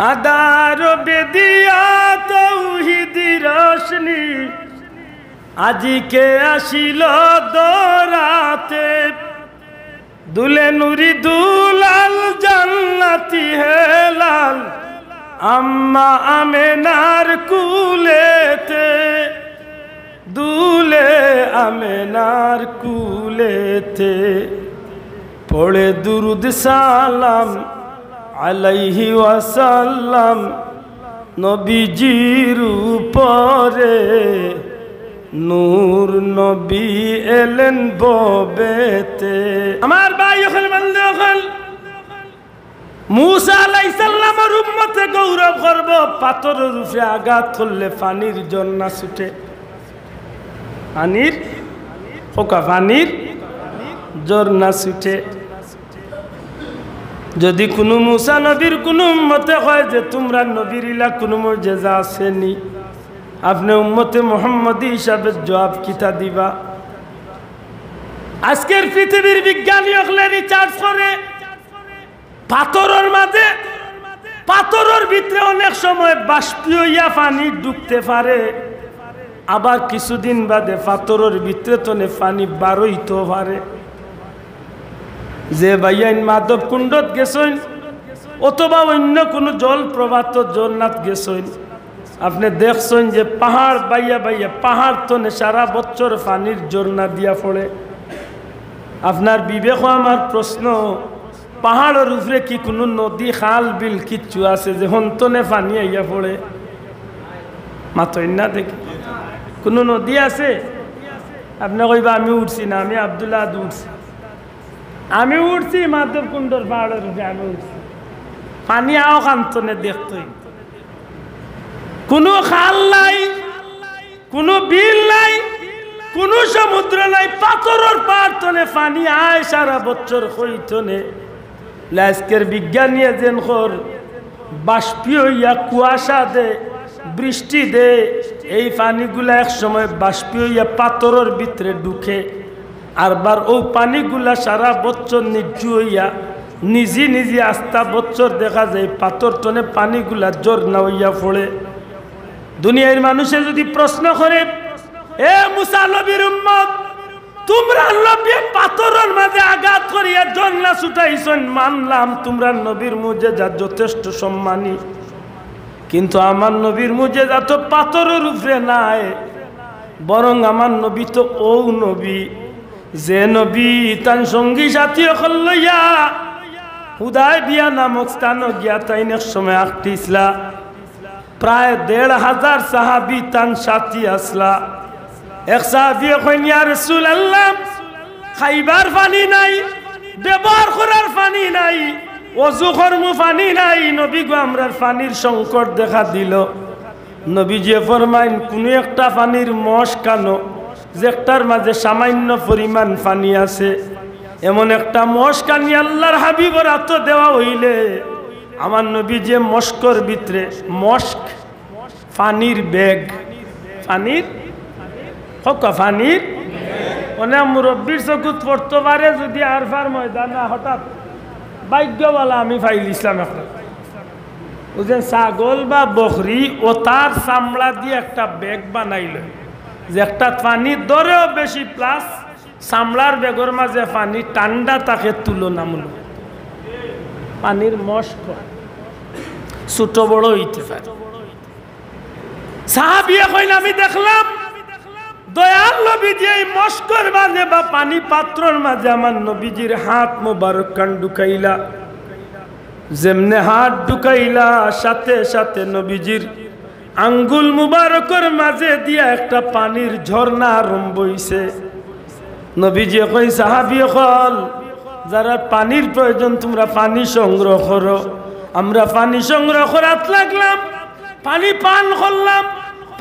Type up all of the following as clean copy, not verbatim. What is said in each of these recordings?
আদার বেদিয়া তৌহিদি রোশনি আজিকে আসিল দরাতে দুলে নুরি দুলাল জান্নাতি হেলাল আম্মা আমেনার কুলেতে দুলে আমেনার কুলেতে পড়ে দুরুদ সালাম আলাইহি ওয়াসাল্লাম নবীজির উপরে নূর নবী এলেন ববেতে। আমার ভাই ওখানে বন্ধু ওখানে মুসা আলাইহিস সালামের উম্মতে গৌরব করব পাথরের উপরে আঘাত করলে পানির ঝর্ণা ছুটে। পানির ফোকা পানির ঝর্ণা ছুটে। যদি কোনো মুসা নবীর কোনো উম্মতে হয় যে তোমরা নবীর ইলা কোনো মুজিজা আসেনি, আপনি উম্মতে মুহাম্মদী হিসাবে জবাব কিতা দিবা? আজকের পৃথিবীর বিজ্ঞানী হলে রিসার্চ করে পাথরের মাঝে পাথরের ভিতরে অনেক সময় বাষ্পীয় পানি ঢুকতে পারে, আবার কিছুদিন বাদে পাথরের ভিতরে তো পানি বার হইতে পারে। যে ভাইয়াইন মাধব কুণ্ডত গেছেন অথবা অন্য কোনো জল প্রবাহ জন্নাত গেছেন, আপনি দেখছেন যে পাহাড় বাইয়া বাইয়া পাহাড় তো সারা বছর পানির ঝর্ণা দিয়া পড়ে। আপনার বিবেক আমার প্রশ্ন, পাহাড়ের উপরে কি কোনো নদী খাল বিল কিচ্ছু আছে যে হন্তনে পানি আইয়া পড়ে? মাতই না দেখি কোনো নদী আছে? আপনি কইবা আমি উঠছি না, আমি আব্দুল্লাহ উঠছি, আমি উঠছি মাধব কুণ্ডর পাহাড়ের উপরে, আমি উঠছি। পানি আও কান্তনে দেখতই, কোনো খাল নাই, কোনো বিল নাই, কোনো সমুদ্র নাই, পাথরের পাহাড় তনে পানি আয় সারা বছর হইতনে। আজকের বিজ্ঞানী যেন কর বাষ্পীয় ইয়া কুয়াশা দে বৃষ্টি দে, এই পানিগুলা এক সময় বাষ্পীয় ইয়া পাথরের ভিতরে ঢুকে, আরবার ও পানিগুলা সারা বছর নির্জু হইয়া নিজে নিজে আস্তা বছর দেখা যায় পাথর টনে পানিগুলা ঝর্ণা হইয়া পড়ে। দুনিয়ার মানুষে যদি প্রশ্ন করে, এ মুসা নবীর উম্মত, তোমরা নবী পাথরের মাঝে আঘাত করিয়া ঝর্ণা ছুটাইছেন, মানলাম তোমরা নবীর মুজিজা যথেষ্ট সম্মানী, কিন্তু আমার নবীর মুজিজা তো পাথরের উপরে নাই, বরং আমার নবী তো ও নবী যে নবী তার সঙ্গী সাথী লইয়া হুদায়বিয়া নামক স্থান গিয়া তাইন এক সময় আঁকটিসলা। প্রায় ১৫০০ সাহাবি তান সাথী আসলা। এক সাহাবি কইন, ইয়া রাসূলুল্লাহ, খাইবার পানি নাই, ব্যবহার করার পানি নাই, ওযু করমু পানি নাই, নবী গো আমরার পানির সংকট দেখা দিল। নবীজি ফরমাইন, কোনো একটা পানির মশ কানো যেটার মাঝে সামান্য পরিমাণ পানি আছে, এমন একটা মশকানি আল্লাহর হাবিবর হাতে দেওয়া হইলে আমার নবী যে মস্কর ভিতরে মস্ক পানির ব্যাগ, পানির হকা পানির অনেক মুরব্বীর চকুত পড়তে পারে যদি আরফার ময়দানে হঠাৎ ভাগ্যওয়ালা আমি ফাইল ইসলাম একটা বুঝলেন, ছাগল বা বকরি ও তার চামড়া দিয়ে একটা ব্যাগ বানাইল, যে একটা পানির দরেও বেশি প্লাস চামড়ার ব্যাগের মাঝে পানি ঠান্ডা তাকে তুলনামূলক। পানির মস্ক ছোট বড় হইতে পারে। সাহাবিয়া কইন, আমি দেখলাম দয়াল নবীজি এই মস্কর মাঝে বা পানি পাত্রর মাঝে আমার নবীজির হাত মোবারক কান ঢুকাইলা, যেমনে হাত ঢুকাইলা সাথে সাথে নবীজির আঙ্গুল মুবারকের মাঝে দিয়া একটা পানির ঝর্ণা আরম্ভ হইছে। নবীজি কই, সাহাবী হল যারা পানির প্রয়োজন তোমরা পানি সংগ্রহ করো। আমরা পানি সংগ্রহ করাত লাগলাম, পানি পান করলাম,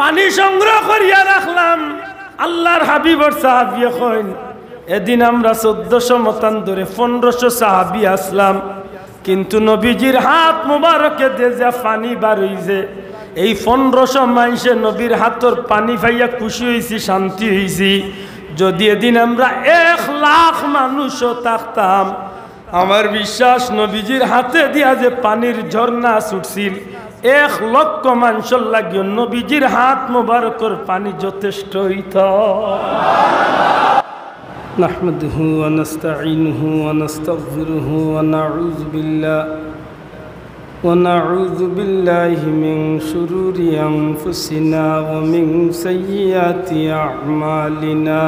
পানি সংগ্রহ করিয়া রাখলাম। আল্লাহর হাবিবর সাহাবী কইন, এদিন আমরা ১৪০০ মতান্তরে ১৫০০ সাহাবী আসলাম, কিন্তু নবীজির হাত মুবারকে দিয়ে যা পানি বার হইছে, এই ১৫০০ মানুষে নবীর হাতর পানি পাইয়া খুশি হয়েছি, শান্তি হয়েছি। যদি এদিন আমরা ১,০০,০০০ মানুষও থাকতাম আমার বিশ্বাস নবীজির হাতে দিয়া যে পানির ঝর্ণা ছুটছিল 1,00,000 মানুষের লাগিও নবীজির হাত মোবারকর পানি যথেষ্ট হইত। নাহমাদুহু ওয়া নাস্তাঈনুহু ওয়া নাস্তাগফিরুহু ওয়া নাউযু বিল্লাহি মিন শুরুরি আনফুসিনা ওয়া মিন সাইয়্যাতি আ'মালিনা।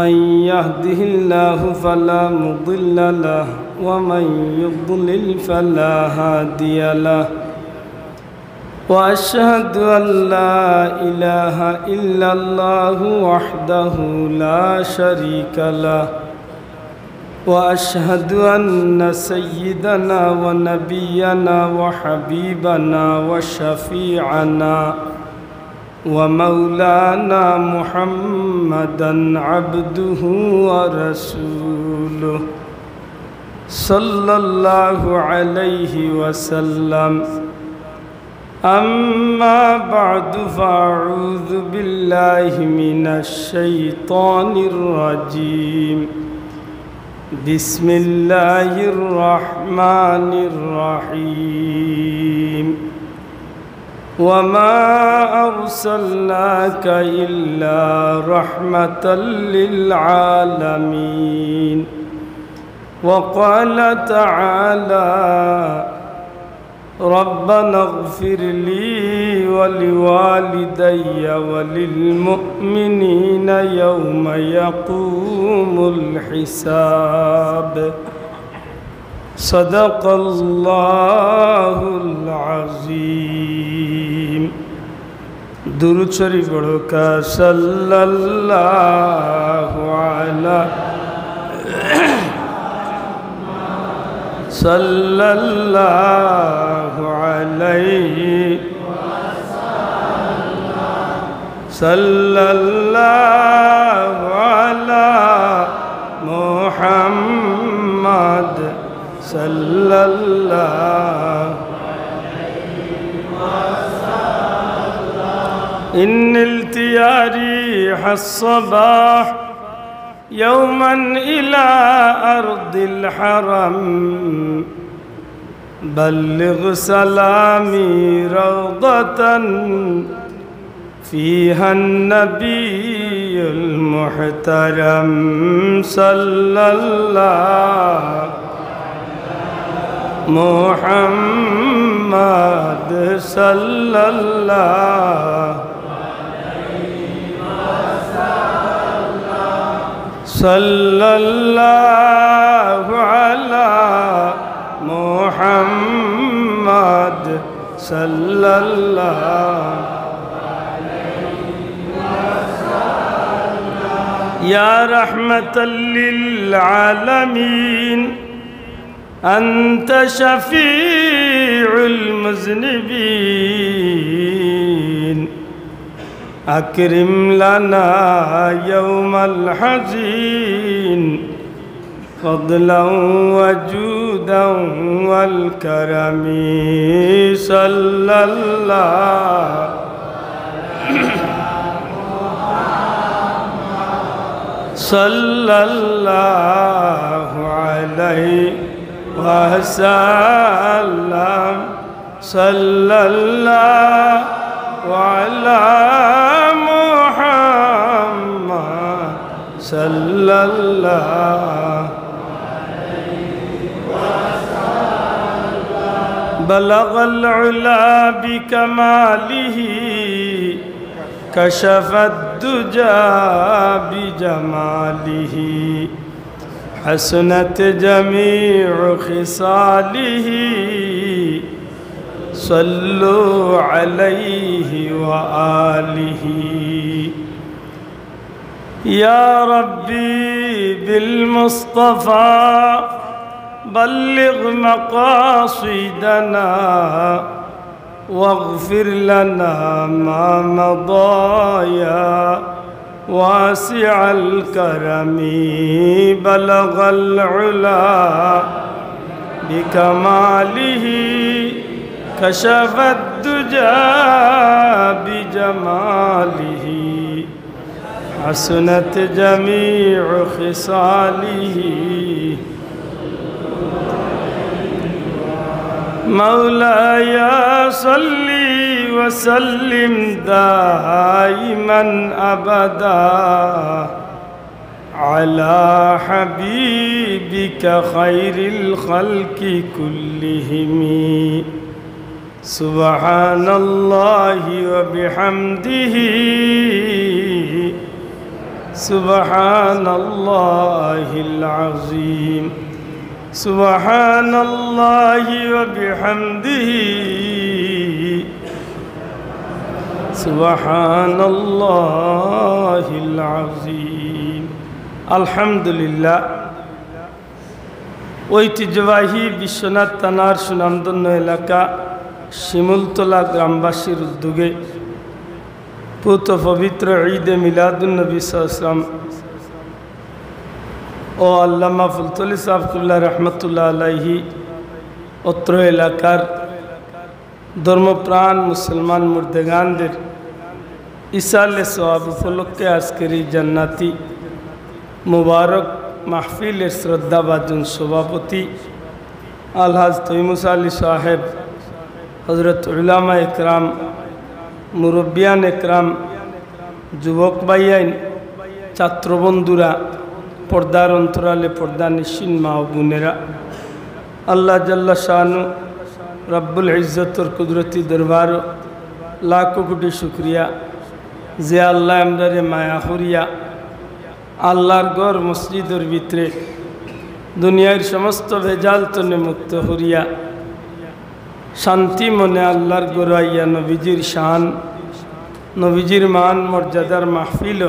من يهده الله فلا مضل له ومن يضلل فلا هادي له وأشهد أن لا إله إلا الله وحده لا شريك له وأشهد أن سيدنا ونبينا وحبيبنا وشفيعنا ومولانا محمدا عبده ورسوله صلى الله عليه وسلم. أما بعد فأعوذ بالله من الشيطان الرجيم. بسم الله الرحمن الرحيم. وما أرسلناك إلا رحمة للعالمين. وقال تعالى ربنا اغفر لي ولوالدي وللمؤمنين يوم يقوم الحساب. صدق الله العظيم. درود شریف پڑھو کا صلی اللہ علیہ صلی اللہ علی محمد صلی اللہ إن التياريح الصباح يوما إلى أرض الحرم بلغ سلامي روضة فيها النبي المحترم صلى الله محمد صلى الله صلى الله على محمد صلى الله يا رحمة للعالمين أنت شفيع المذنبين. أكرم لنا يوم الحزين فضلا وجودا والكرم صلى الله صلى الله عليه وسلم. صلى الله على محمد صلى الله بلغ العلا بكماله كشف الدجى بجماله حسنت جميع خصاله صلوا عليه وآله. يا ربي بالمصطفى بلغ مقاصدنا واغفر لنا ما مضى يا واسع الكرم. بلغ العلا بكماله كشف الدجى بجماله حسنت جميع خصاله مولاي صل وسلم دائما أبدا على حبيبك خير الخلق كلهم سبحان الله وبحمده سبحان الله العظيم سبحان الله وبحمده سبحان الله العظيم الحمد لله ঐতিহ্যবাহী বিশ্বনাথ থানার সুনামধন্য এলাকা শিমুলতলা গ্রামবাসীর উদ্যোগে পুত পবিত্র ঈদে মিলাদুন্নবী সাল্লাল্লাহু ও আল্লামা ফুলতলি সাফকুল্লাহ রহমতুল্লাহ আলাইহি অত্র এলাকার ধর্মপ্রাণ মুসলমান মুর্দেগানদের ইসালে সওয়াব উপলক্ষে আজকের এই জান্নাতি মুবারক মাহফিলের শ্রদ্ধাভাজন সভাপতি আলহাজ তৈমুস আলী সাহেব হজরত উলামা একরাম মুরব্বিয়ান একরাম যুবক ভাইয়াইন ছাত্রবন্ধুরা পর্দার অন্তরালে পর্দা নিশ্চিন মা ও বোনেরা আল্লাহ জাল্লা শানু রব্বুল ইজ্জতর কুদরতি দরবার লাখো কোটি শুক্রিয়া যে আল্লাহ আমরারে মায়া করিয়া আল্লাহর ঘর মসজিদের ভিতরে দুনিয়ার সমস্ত ভেজাল তনে মুক্ত করিয়া শান্তি মনে আল্লাহর ঘর আইয়া নবীজির শান নবীজির মান মর্যাদার মাহফিল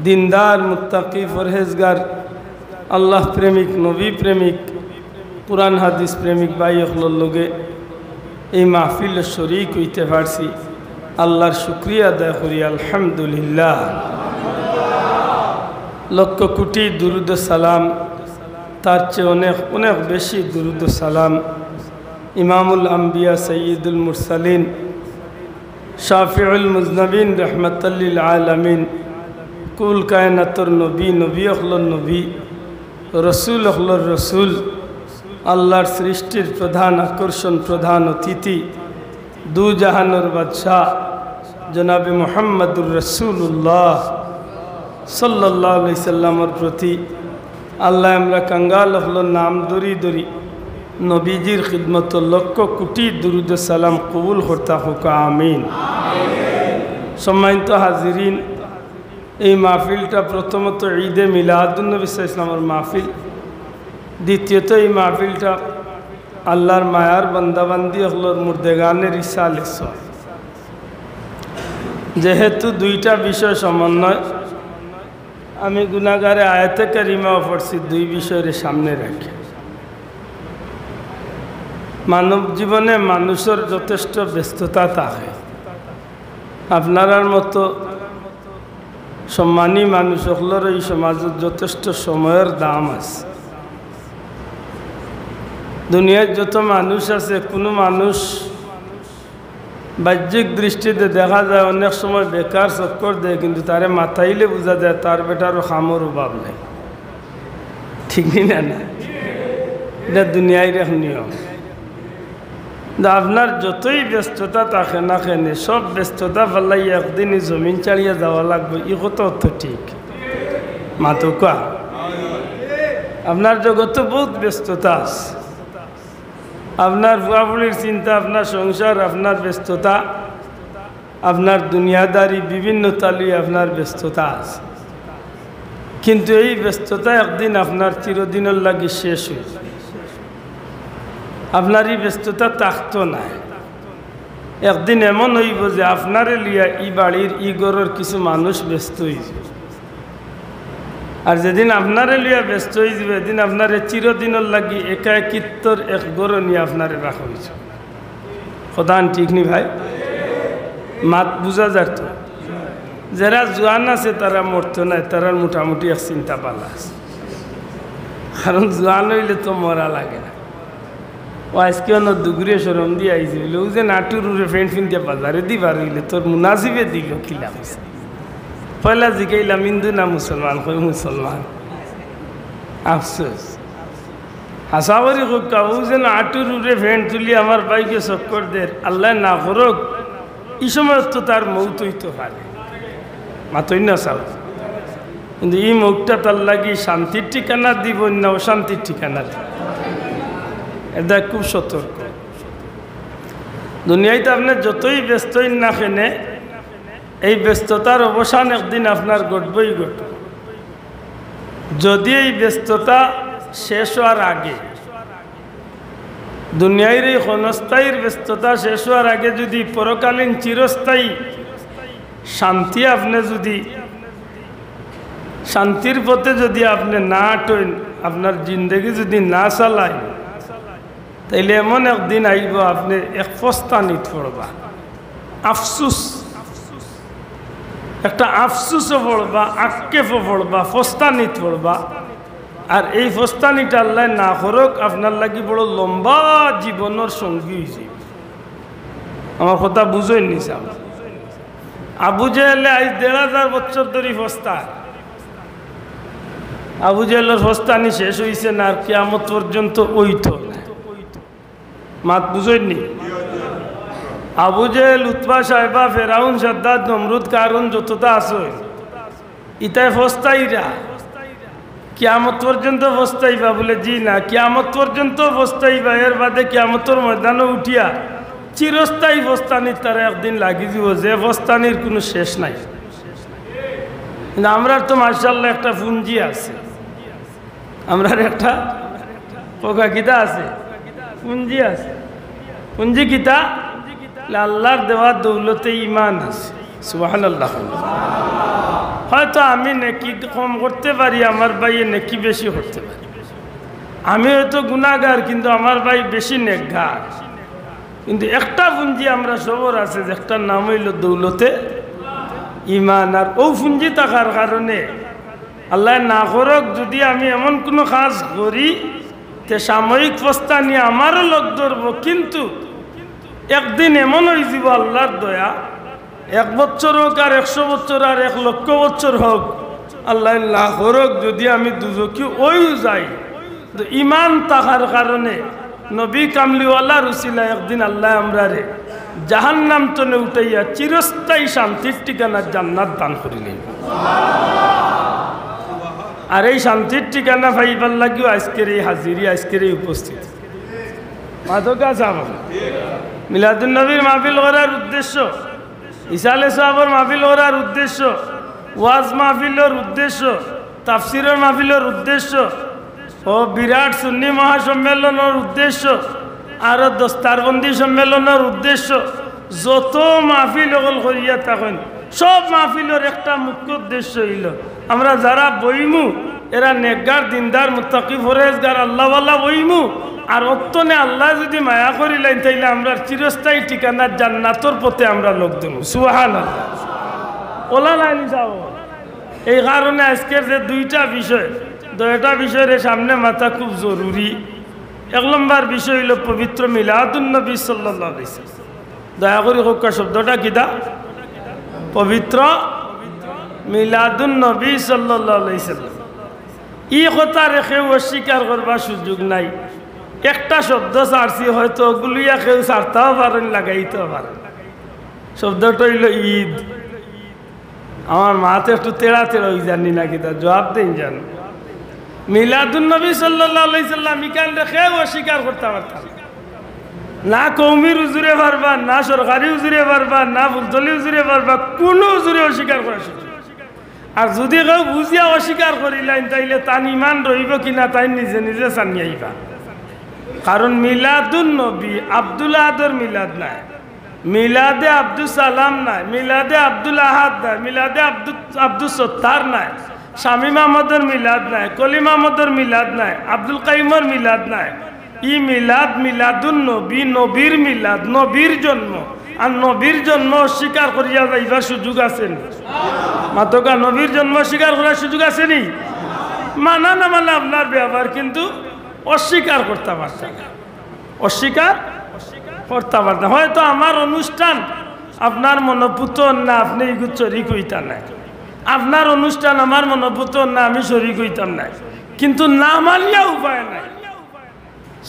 দিনদার মুত্তাকি ফরহেজগার আল্লাহ প্রেমিক নবী প্রেমিক কুরআন হাদিস প্রেমিক ভাই হলর লগে এই মাহফিল শরীক হইতে পারছি আল্লাহর শুকরিয়া আদায় করি আলহামদুলিল্লাহ লক্ষ কোটি দুরুদ সালাম তার চেয়ে অনেক অনেক বেশি দুরুদ সালাম ইমামুল আম্বিয়া সৈয়দুল মুরসালিন শাফিউল মুজনবিন রহমতুল লিল আলামিন কুল কায়নাতর নবী নবী অখলর নবী রসুল অখলর রসুল আল্লাহর সৃষ্টির প্রধান আকর্ষণ প্রধান অতিথি দু জাহানোর বাদশাহ জনাবে মুহাম্মদুর রসুল্লাহ সাল্লাল্লাহু আলাইহি সাল্লামের প্রতি আল্লাহ আমরা কাঙ্গাল হলর নাম দরি দরি নবীজির খিদমত লক্ষ কোটি দুরুদ সালাম কবুল করতা হোক আমিন। সম্মানিত হাজিরিন, এই মাহফিলটা প্রথমত ঈদে মিলাদুন্নবী ইসলামের মাহফিল, দ্বিতীয়ত এই মাহফিলটা আল্লাহর মায়ার বান্দাবান্দি হলর মুর্দেগানের ইসালে সওয়াব। যেহেতু দুইটা বিষয় সমন্বয়, আমি গুনাহগারে আয়াতে কারিমা পড়ছি দুই বিষয়ের সামনে রাখি। মানব জীবনে মানুষের যথেষ্ট ব্যস্ততা থাকে। আপনার মতো সম্মানী মানুষ হলর এই সমাজের যথেষ্ট সময়ের দাম আছে। দুনিয়ার যত মানুষ আছে, কোনো মানুষ বাহ্যিক দৃষ্টিতে দেখা যায় অনেক সময় বেকার চক্কর দেয়, কিন্তু তারে মাথাইলে বোঝা যায় তার বেটারও খামর অভাব নেই। ঠিক না? না, এটা দুনিয়ার এক নিয়ম। আপনার যতই ব্যস্ততা থাকে না কেন, সব ব্যস্ততা ফেলাই একদিনই জমিন ছাড়িয়ে যাওয়া লাগবে, ই কত তো ঠিক মাতুকা। আপনার জগতে বহুত ব্যস্ততা আছে। আপনার বুয়াবুড়ির চিন্তা, আপনার সংসার, আপনার ব্যস্ততা, আপনার দুনিয়াদারি বিভিন্ন তালি আপনার ব্যস্ততা আছে। কিন্তু এই ব্যস্ততা একদিন আপনার চিরদিনের লাগি শেষ হয়ে যাবে। আপনার এই ব্যস্ততা থাকতো না, একদিন এমন হইব যে আপনারে লিয়া ই বাড়ির ই ঘরের কিছু মানুষ ব্যস্ত হয়ে যাবে। আর যেদিন আপনারে লিয়া ব্যস্ত হয়ে যাবে, এদিন আপনারে চিরদিনের লাগি একাকিত্বর এক গড় নিয়ে আপনারে রাখা হয়েছে। প্রধান ঠিক নি ভাই? মাত বুঝা যাত। যারা জোয়ান আছে তারা মরতো না, তারা মোটামুটি এক চিন্তা পালা আছে। কারণ জোয়ান হইলে তো মরা লাগে না। ও আজকে অন্য দুগুরে সরম দিয়ে আইছে বলে, ও যে নাটুর উড়ে ফ্রেন্ড ফিনতে বাজারে দিবার হইলে তোর মুনাসিবে দিল কিলাম। পয়লা জিগাইলাম হিন্দু না মুসলমান, কই মুসলমান। আফসোস হাসাবারি হোক কাবু যেন আটুর উড়ে ভেন তুলি আমার বাইকে চক্কর দের আল্লাহ না করুক এই সময় তো তার মৌত হইতে পারে মাতই না চাও কিন্তু এই মুখটা তার লাগি শান্তির ঠিকানা দিব না অশান্তির ঠিকানা দিব এটা খুব সতর্ক দুনিয়াতে আপনার যতই ব্যস্তই না খেনে এই ব্যস্ততার অবসান একদিন আপনার ঘটবই ঘটবে যদি এই ব্যস্ততা শেষ হওয়ার আগে দুনিয়ার এই ক্ষণস্থায়ীর ব্যস্ততা শেষ হওয়ার আগে যদি পরকালীন চিরস্থায়ী শান্তি আপনি যদি শান্তির পথে যদি আপনি না হাঁটেন আপনার জিন্দগি যদি না চালায় তাইলে এমন একদিন আইব আপনি এক ফস্তানিত পড়বা আফসুস একটা আফসুসও পড়বা আক্ষেপও পড়বা ফস্তানিত পড়বা আর এই ফস্তানিটা আল্লাহ না করুক আপনার লাগি বড় লম্বা জীবনের সঙ্গী হয়েছে আমার কথা বুঝই নিছে আবু জেহেলে আজ ১,৫০০ বছর ধরে ফস্তা আবু জেহেলের ফস্তানি শেষ হয়েছে না আর কিয়ামত পর্যন্ত ওইতো মাত বুঝইনি আবু জেহেল উতবা সাহেবা ফেরাউন সাদ্দাত নমরুদ কারুন যতটা আছে ইতায় ফস্তাইরা কিয়ামত পর্যন্ত ফস্তাইবা বলে জি না কিয়ামত পর্যন্ত ফস্তাইবা এর বাদে কিয়ামতর ময়দানে উঠিয়া চিরস্থায়ী ফস্তানির তারা একদিন লাগি দিব যে ফস্তানির কোনো শেষ নাই কিন্তু আমরা তো মাশাআল্লাহ একটা পুঞ্জি আছে আমরা একটা পোকা কিতা আছে পুঞ্জি আছে পুঞ্জি কিতা আল্লাহর দেওয়া দৌলতে ইমান আছে সুবহানাল্লাহ হয়তো আমি নেকি কম করতে পারি আমার ভাইয়ে নেকি বেশি করতে পারি আমি হয়তো গুনাহগার কিন্তু আমার ভাই বেশি নেকগার কিন্তু একটা পুঞ্জি আমরা সবর আছে যে একটা নাম হইল দৌলতে ইমান আর ও পুঞ্জি থাকার কারণে আল্লাহ না করক যদি আমি এমন কোনো কাজ করি তে সাময়িক ফস্তানি আমারও লোক ধরবো কিন্তু একদিন এমন হয়ে যাব আল্লাহর দয়া 1 বছর হোক আর 100 বছর আর 1,00,000 বছর হোক আল্লাহ না করক যদি আমি দুজকি ওই যাই তো ইমান থাকার কারণে নবী কামলিওয়ালা রুসিলা একদিন আল্লাহ আমরা রে জাহান্নাম তনে উঠাইয়া চিরস্থায়ী শান্তির ঠিকানা জান্নাত দান করিলেন আর এই শান্তির ঠিকানা পাইবার লাগিও আজকের এই হাজিরি আজকের এই উপস্থিতি মাদকা সাহেব মিলাদুন নবীর মাহফিল করার উদ্দেশ্য ইসালে সাহেবের মাহফিল করার উদ্দেশ্য ওয়াজ মাহফিলের উদ্দেশ্য তাফসিরের মাহফিলের উদ্দেশ্য ও বিরাট সুন্নি মহাসম্মেলনের উদ্দেশ্য আরো দস্তারবন্দি সম্মেলনের উদ্দেশ্য যত মাহফিল ওগল করিয়া থাকেন সব মাহফিলের একটা মুখ্য উদ্দেশ্য হইল আমরা যারা বইমু এরা নেকগার দিনদার মুত্তাকি ফরেজগার আল্লাহওয়ালা বইমু আর অত্যনে আল্লাহ যদি মায়া করিলেন তাইলে আমরা চিরস্থায়ী ঠিকানা জান্নাতর পথে আমরা লোক দেব সুবহানাল্লাহ ওলা লাইনি যাব এই কারণে আজকের যে দুইটা বিষয়ের সামনে মাথা খুব জরুরি 1 নম্বর বিষয় হইল পবিত্র মিলাদুন নবী সাল্লাল্লাহু আলাইহি ওয়াসাল্লাম দয়া করে হোক শব্দটা কিদা পবিত্র মিলাদুন নবী সাল্লাল্লাহু আলাইহি ওয়াসাল্লাম এই কথা রেখে অস্বীকার করবার সুযোগ নাই একটা শব্দ ছাড়ছি হয়তো ওগুলিয়া কেউ ছাড়তেও পারেন লাগাইতেও পারেন শব্দটা হইল ঈদ আমার মাতে একটু তেড়া ওই জানি না কি তার জবাব দেন জান মিলাদুন নবী সাল্লাল্লাহু আলাইহি সাল্লাম ইকান রেখে অস্বীকার করতে পারতাম না কৌমির হুজুরে পারবা না সরকারি হুজুরে পারবা না ফুলতলি হুজুরে পারবা কোনো হুজুরে অস্বীকার করা সুযোগ আর যদি কেউ বুঝিয়া অস্বীকার করিলেন তাইলে তান ইমান রইব কিনা তাই নিজে নিজে জানিয়ে আইবা কারণ মিলাদুন নবী আব্দুল আহাদের মিলাদ নাই মিলাদে আব্দুল সালাম নাই মিলাদে আব্দুল আহাদ নাই মিলাদে আব্দুল সত্তার নাই শামীম আহমদের মিলাদ নাই কলিম আহমদের মিলাদ নাই আব্দুল কাইমর মিলাদ নাই ই মিলাদ মিলাদুন নবী নবীর মিলাদ নবীর জন্ম আর নবীর জন্ম অস্বীকার করিয়া যাইবার সুযোগ আছে নি মাতকা নবীর জন্ম স্বীকার করার সুযোগ আছে নি মানা না মানে আপনার ব্যাপার কিন্তু অস্বীকার করতে পারতাম না অস্বীকার করতে পারতাম হয়তো আমার অনুষ্ঠান আপনার মনোপুত না আপনি এগুলো শরিক হইতাম না আপনার অনুষ্ঠান আমার মনোপুত না আমি শরিক হইতাম না কিন্তু না মানিয়া উপায় নাই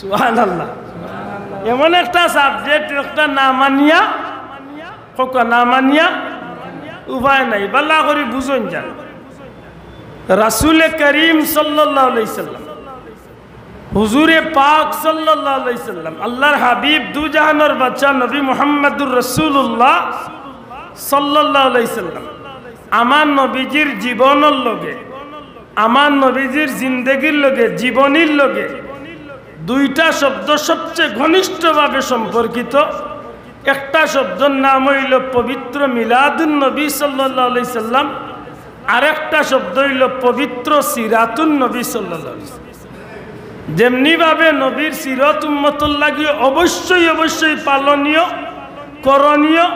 সুবহানাল্লাহ। এমন একটা সাবজেক্ট, একটা না মানিয়া হোক, না মানিয়া উপায় নাই। বাল্লা করে বুঝুন যান, রাসূলে করিম সাল্লাল্লাহু আলাইহি সাল্লাম, হুজুরে পাক সাল্লাল্লাহু আলাইহি সাল্লাম, আল্লাহর হাবিব দু জাহানের বাদশা নবী মুহাম্মদুর রাসূলুল্লাহ সাল্লাল্লাহু আলাইহি সাল্লাম আমার নবীজির জীবনের লগে, আমার নবীজির জিন্দেগির লগে, জীবনীর লগে দুইটা শব্দ সবচেয়ে ঘনিষ্ঠভাবে সম্পর্কিত। একটা শব্দের নাম হইল পবিত্র মিলাদুন নবী সাল্লাল্লাহু আলাইহি সাল্লাম, আরেকটা শব্দ হইল পবিত্র সিরাতুন নবী সাল্লাল্লাহু আলাইহি সাল্লাম। যেমনিভাবে নবীর সিরত উম্মতুল লাগি অবশ্যই অবশ্যই পালনীয়, করণীয়,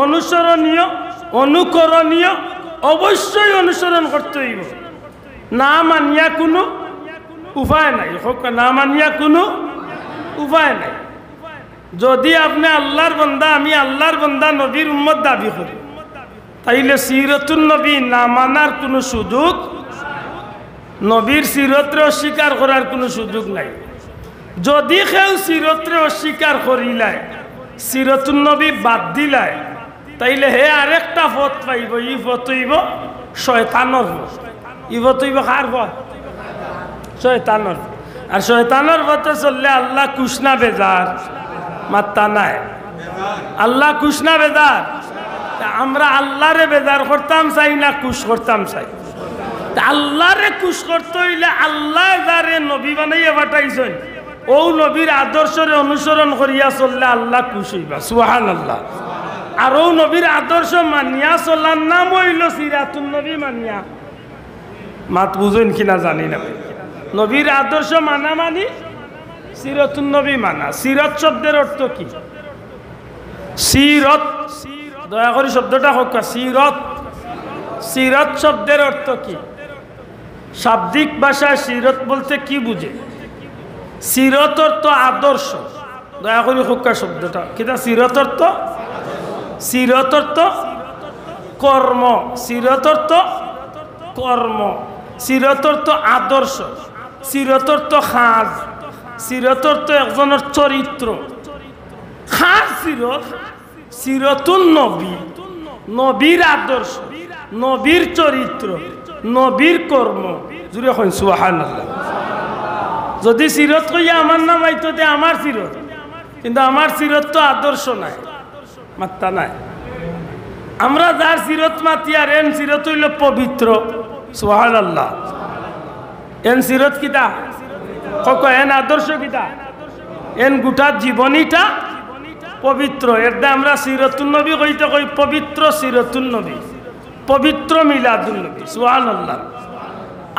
অনুসরণীয়, অনুকরণীয়, অবশ্যই অনুসরণ করতে হইব। না মানিয়া কোনো উপায় নাই, না মানিয়া কোনো উপায় নাই। যদি আপনি আল্লাহর বান্দা, আমি আল্লাহর বান্দা, নবীর উম্মত দাবি করি, তাইলে সিরতুন নবী না মানার কোনো সুযোগ, নবীর সিরতরে অস্বীকার করার কোনো সুযোগ নাই। যদি কেউ সিরতরে অস্বীকার করিলায়, সিরতুন নবী বাদ দিলায়, তাইলে হে আরেকটা পথ পাইব। ই পথ হইব শয়তানের পথ। ই পথ হইব কার পথ? শয়তানের। আর শয়তানের পথে চললে আল্লাহ কুশনা বেজার, মাত্তা নাই। আল্লাহ কুশনা বেজার। আমরা আল্লাহরে বেজার করতাম চাই না কুশ করতাম চাই? আল্লাহরে কুশ করতে হইলে আল্লাহ যারে নবী বানাইয়া পাঠাইছেন, ও নবীর আদর্শরে অনুসরণ করিয়া চললে আল্লাহ কুশ হইবা। সুবহানাল্লাহ। আর ও নবীর আদর্শ মানিয়া চলার নাম হইল সিরাতুন নবী মানিয়া। মাত বুঝেন কিনা জানি না। নবীর আদর্শ মানা মানি সিরাতুন নবী মানা। সিরত শব্দের অর্থ কি? সিরত, দয়া করে শব্দটা হোক। সিরত, সিরত শব্দের অর্থ কি? শাব্দিক ভাষায় সিরত বলতে কি বুঝে? সিরত অর্থ আদর্শ। দয়া করে হোক শব্দটা কিনা? সিরত অর্থ, সিরত অর্থ কর্ম, সিরত অর্থ কর্ম, সিরত অর্থ আদর্শ, সিরত অর্থ খাজ, সিরত অর্থ একজনের চরিত্র। খাজ সিরত, সিরতুন নবী, নবীর আদর্শ, নবীর চরিত্র, নবীর কর্ম। জুড়ে হন সুবহানাল্লাহ। যদি সিরত কইয়া আমার নাম আইতো তে আমার সিরত, কিন্তু আমার সিরত তো আদর্শ নাই, মাত্তা নাই। আমরা যার সিরত মাতি আর এন সিরত হইল পবিত্র। সুবহানাল্লাহ। এন সিরত কিতা কক, এন আদর্শ কিতা, এন গোটা জীবনীটা পবিত্র। এরদা আমরা সিরতুন নবী কইতে কই পবিত্র সিরতুন নবী, পবিত্র মিলাদুন নবী। সুবহানাল্লাহ।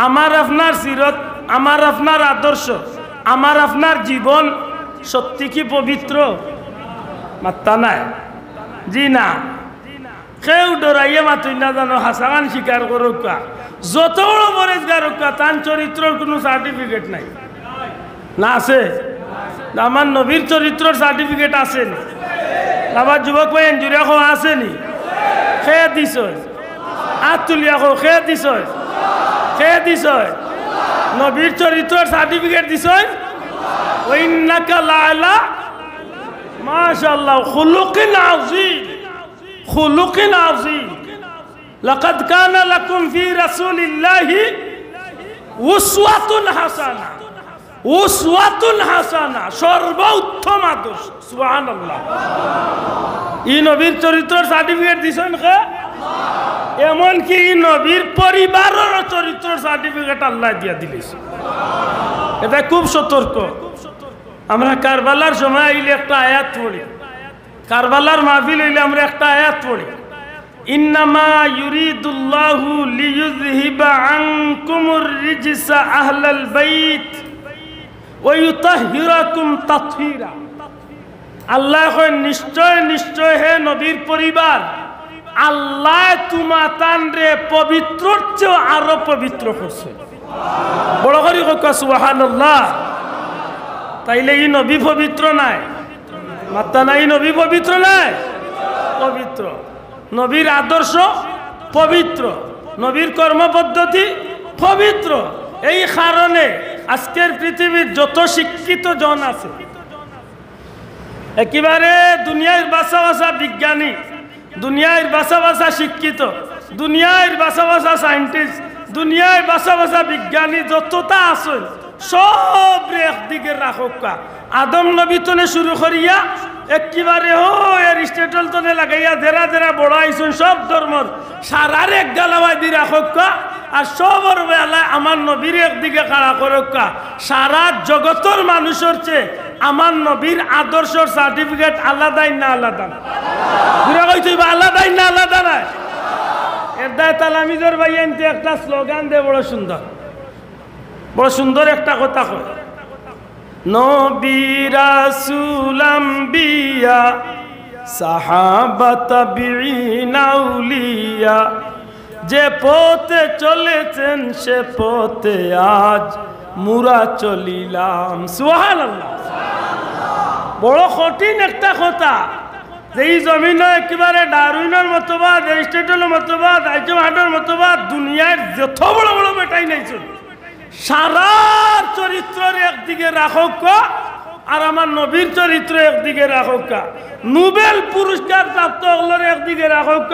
আমার আপনার সিরত, আমার আপনার আদর্শ, আমার আপনার জীবন সত্যি কি পবিত্র? মাত্তা নাই। জি না। কেউ ডরাইয়া মাতুই না জানো হাসান স্বীকার করুক, যত বড় পরেজগার হোক, তার চরিত্রের কোনো সার্টিফিকেট নাই না? আছে? আমার নবীর চরিত্রের সার্টিফিকেট আসেনি? আমার যুবক ভাই এনজুরিয়া খো আসেনি? খেয়ে দিস আর তুলিয়া খো খেয়ে দিস, খেয়ে দিস। নবীর চরিত্রের সার্টিফিকেট দিস। ওয়াইন্নাকা লাআলা মাশাআল্লাহ খুলুকিন আযীম, খুলুকিন আযীম। লাকাদ কানা লাকুম ফি রাসূলিল্লাহি উসওয়াতুন হাসানা, উসওয়াতুন হাসানা, সর্বোত্তম আদর্শ। সুবহানাল্লাহ। ই নবীর চরিত্রের সার্টিফিকেট দিছেন কে? এমনকি নবীর পরিবারের চরিত্রের সার্টিফিকেট আল্লাহ দিয়া দিলেন। এটা খুব সতর্ক। আমরা কারবালার সময় আইলে একটা আয়াত পড়ি, কারবালার মাহফিল হইলে আমরা একটা আয়াত পড়ি, ইন্নামা ইউরিদুল্লাহু লিইয়ুযহিবা আনকুমুর রিজসা আহলাল বাইত ওয়া ইউতাহহিরাকুম তাতহীরা। আল্লাহ কয় নিশ্চয় নিশ্চয় হে নবীর পরিবার, আল্লাহ তোমাতান রে পবিত্রর চেয়ে আরো পবিত্র করছে। বড় করে হোক সুবহানাল্লাহ। তাইলে এই নবী পবিত্র নাই? মাত্তা নাই। নবী পবিত্র নাই? পবিত্র। নবীর আদর্শ পবিত্র, নবীর কর্মপদ্ধতি পবিত্র। এই কারণে আজকের পৃথিবীর যত শিক্ষিত জন আছে, একেবারে দুনিয়ার বাসা বাসা বিজ্ঞানী, দুনিয়ার বাসা বাসা শিক্ষিত, দুনিয়ার বাসা বাসা সায়েন্টিস্ট, দুনিয়ায় বাসা বাসা বিজ্ঞানী যতটা আছে সব একদিকে রাখা। আদম নবী তনে শুরু করিয়া একেবারে এরিস্টটল তনে লাগাইয়া জেরা জেরা বড় আইসুন সব ধর্মর সারার এক গালাবাই দি রাখা। আর সবর বেলায় আমার নবীর একদিকে খাড়া করক্কা। সারা জগতর মানুষের চেয়ে আমার নবীর আদর্শর সার্টিফিকেট আলাদাই না আলাদা? ঘুরে কইছি আলাদাই না আলাদা নাই? এর দায় তালামিজর ভাই এনতে একটা স্লোগান দে, বড় সুন্দর, বড় সুন্দর একটা কথা কয়, নবী রাসূল আম্বিয়া সাহাবা তাবিঈন আউলিয়া, যে পথে চলেছেন সে পথে আজ মুরা চলিলাম। সুবহানাল্লাহ। বড় কঠিন একটা কথা যে এই জমিনে একেবারে ডারউইনের মতবাদ, এরিস্টটলের মতবাদ, আইজমাহাটের মতবাদ, দুনিয়ার যত বড় বড় বেটাই নাইছেন সারা চরিত্রের একদিকে রাখক আর আমার নবীর চরিত্র একদিকে রাখক। নোবেল পুরস্কার প্রাপ্ত হলোর একদিকে রাখক,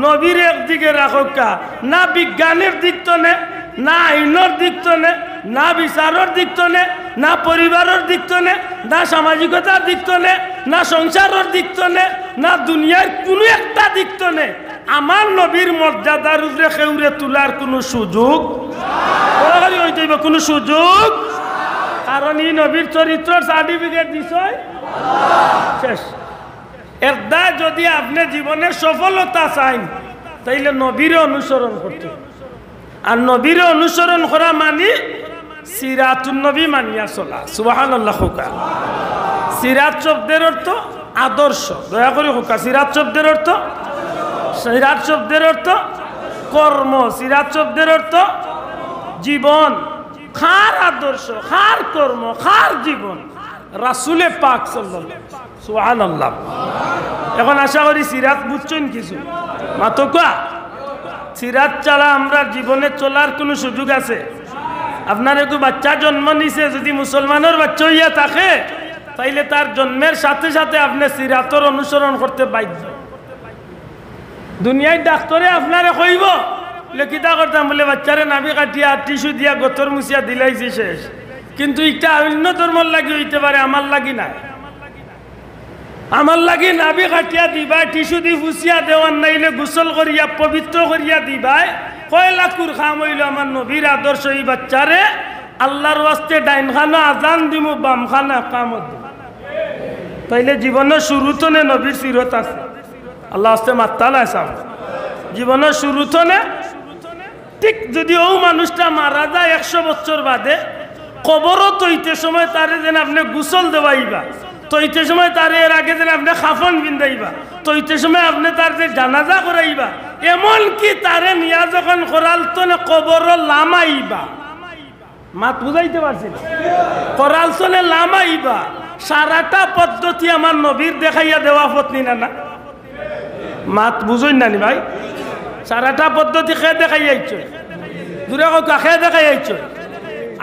নবীর একদিকে রাখক। না বিজ্ঞানের দিক তনে, না আইনের দিক তনে, না বিচারের দিক তনে, না পরিবারের দিক তনে, না সামাজিকতার দিক তনে, না সংসারের দিক তনে, না দুনিয়ার কোনো একটা দিক তনে আমার নবীর মর্যাদার উপরে খেউরে তোলার কোনো সুযোগ হইতে কোনো সুযোগ। কারণ এই নবীর চরিত্রের সার্টিফিকেট দিছই শেষ। এর দায় যদি আপনি জীবনে সফলতা চান তাইলে নবীর অনুসরণ করতে, আর নবীর অনুসরণ করা মানে সিরাতুন নবী মানিয়া চলা। সুবহানাল্লাহ। হোকা সিরাত শব্দের অর্থ আদর্শ, দয়া করে হোকা। সিরাত শব্দের অর্থ, সিরাত শব্দের অর্থ কর্ম, সিরাত শব্দের অর্থ জীবন। খার আদর্শ, খার কর্ম, খার জীবন রাসূলে পাক সাল্লাল্লাহু। সুবহানাল্লাহ। এখন আশা করি সিরাত বুঝছেন কিছু মাতকা। সিরাত ছাড়া আমরা জীবনে চলার কোনো সুযোগ আছে? আপনার একটু বাচ্চা জন্ম নিছে, যদি মুসলমানের বাচ্চা হইয়া থাকে তাইলে তার জন্মের সাথে সাথে আপনি সিরাতর অনুসরণ করতে বাধ্য। দুনিয়ায় ডাক্তারে আপনারে কইব লেখিতা করতাম বলে বাচ্চারে নাভি কাটিয়া টিস্যু দিয়া গতর মুছিয়া দিলাইছি শেষ, কিন্তু এটা অন্য ধর্মর লাগি হইতে পারে, আমার লাগি না। আমার লাগি নাভি কাটিয়া দিবাই, টিস্যু দি ফুসিয়া দেওয়ার নাইলে গোসল করিয়া পবিত্র করিয়া দিবাই, কয় লাখুর খাম হইল আমার নবীর আদর্শ। এই বাচ্চারে আল্লাহর ওয়াস্তে ডাইন খানা আজান দিমু, বাম খানা কামত দিমু। তাইলে জীবনের শুরুতনে নবীর সিরত আছে। আল্লাহ আস্তে মাত্তালা সাম জীবনের শুরুতনে ঠিক যদি ও মানুষটা মারা যায় 100 বছর বাদে, কবরও তৈতে সময় তারে যেন আপনি গোসল দেওয়াইবা, তৈতে সময় তারে এর আগে যেন আপনি খাফন বিন্দাইবা, তৈতে সময় আপনি তার যে জানাজা করাইবা, এমনকি তারে নিয়া যখন করাল তনে কবর লামাইবা। মাত বুঝাইতে পারছি না? করাল তনে লামাইবা। সারাটা পদ্ধতি আমার নবীর দেখাইয়া দেওয়া পত্নী না না? মাত বুঝুন না নি ভাই? সারাটা পদ্ধতি খেয়ে দেখাই আইছ, দূরে কাকা খেয়ে দেখাই আইছ।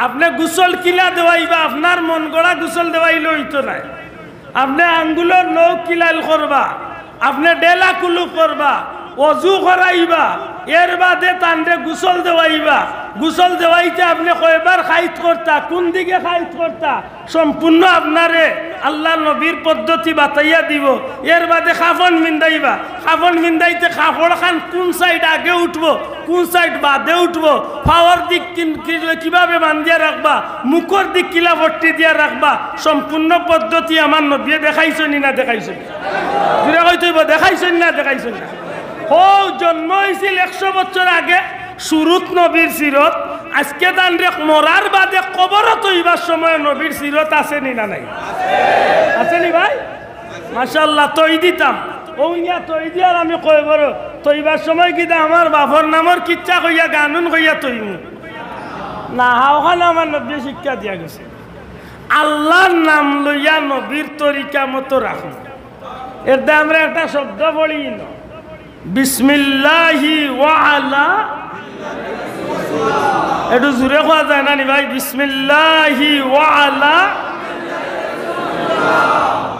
আপনি গোসল কিলা দেওয়াইবা, আপনার মন গড়া গোসল দেওয়াইলে হইতো নাই। আপনি আঙ্গুলের নৌ কিলাল করবা, আপনি ডেলা কুলু করবা, অজু করাইবা, এর বাদে তান্ডে গোসল দেওয়াইবা। গোসল দেওয়াইতে আপনি কয়বার খাইত করতা, কোন দিকে খাইত করতা, সম্পূর্ণ আপনারে আল্লাহ নবীর পদ্ধতি বাতাইয়া দিব। এর বাদে খাফন মিন্দাইবা, খাফন মিন্দাইতে কাপড় খান কোন সাইড আগে উঠবো, কোন সাইড বাদে উঠবো, পাওয়ার দিক কিভাবে বান্ধিয়া রাখবা, মুখর দিক কিলা ভর্তি দিয়া রাখবা, সম্পূর্ণ পদ্ধতি আমার নবী দেখাইছনি না দেখাইছনি? দূরে কইতইব দেখাইছনি না দেখাইছনি? ও জন্ম হয়েছিল 100 বছর আগে, শুরুত নবীর সিরত। আজকে তান্ডে মরার বাদে কবরত হইবার সময় নবীর সিরত আসেনি না নাই? আসেনি ভাই? মাশাআল্লাহ। তৈ দিতাম ও ইয়া তৈ দিয়ার আমি কই বড় তৈবার সময় কিনা আমার বাপর নামর কিচ্ছা কইয়া গানুন কইয়া তৈমু না। ওখানে আমার নবী শিক্ষা দিয়া গেছে আল্লাহর নাম লইয়া নবীর তরিকা মতো রাখুন। এর দ্বারা আমরা একটা শব্দ বলি, বিসমিল্লাহি ওয়া আলা একটু জোরে কোয়া যায় না নি ভাই? বিসমিল্লাহি ওয়া আলা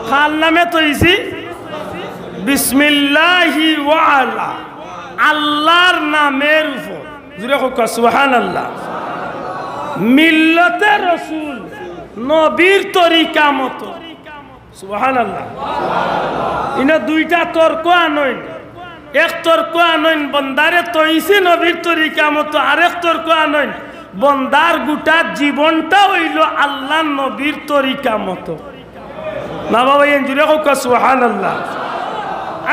খাল নামে তৈছি বিসমিল্লাহি ওয়া আলা আল্লাহর নামের উপর জোরে কোয়া সুবহানাল্লাহ। মিল্লতে রাসূল নবীর তরিকা মতো সুবহানাল্লাহ। ইনা দুইটা তর্ক আনইন, এক তর্ক আনইন বন্দারে তৈছি নবীর তরিকা মতো, আরেক তর্ক আনইন বন্দার গোটা জীবনটা হইল আল্লাহ নবীর তরিকা মতো। না বাবা এন জুড়ে হোক সুবহানাল্লাহ।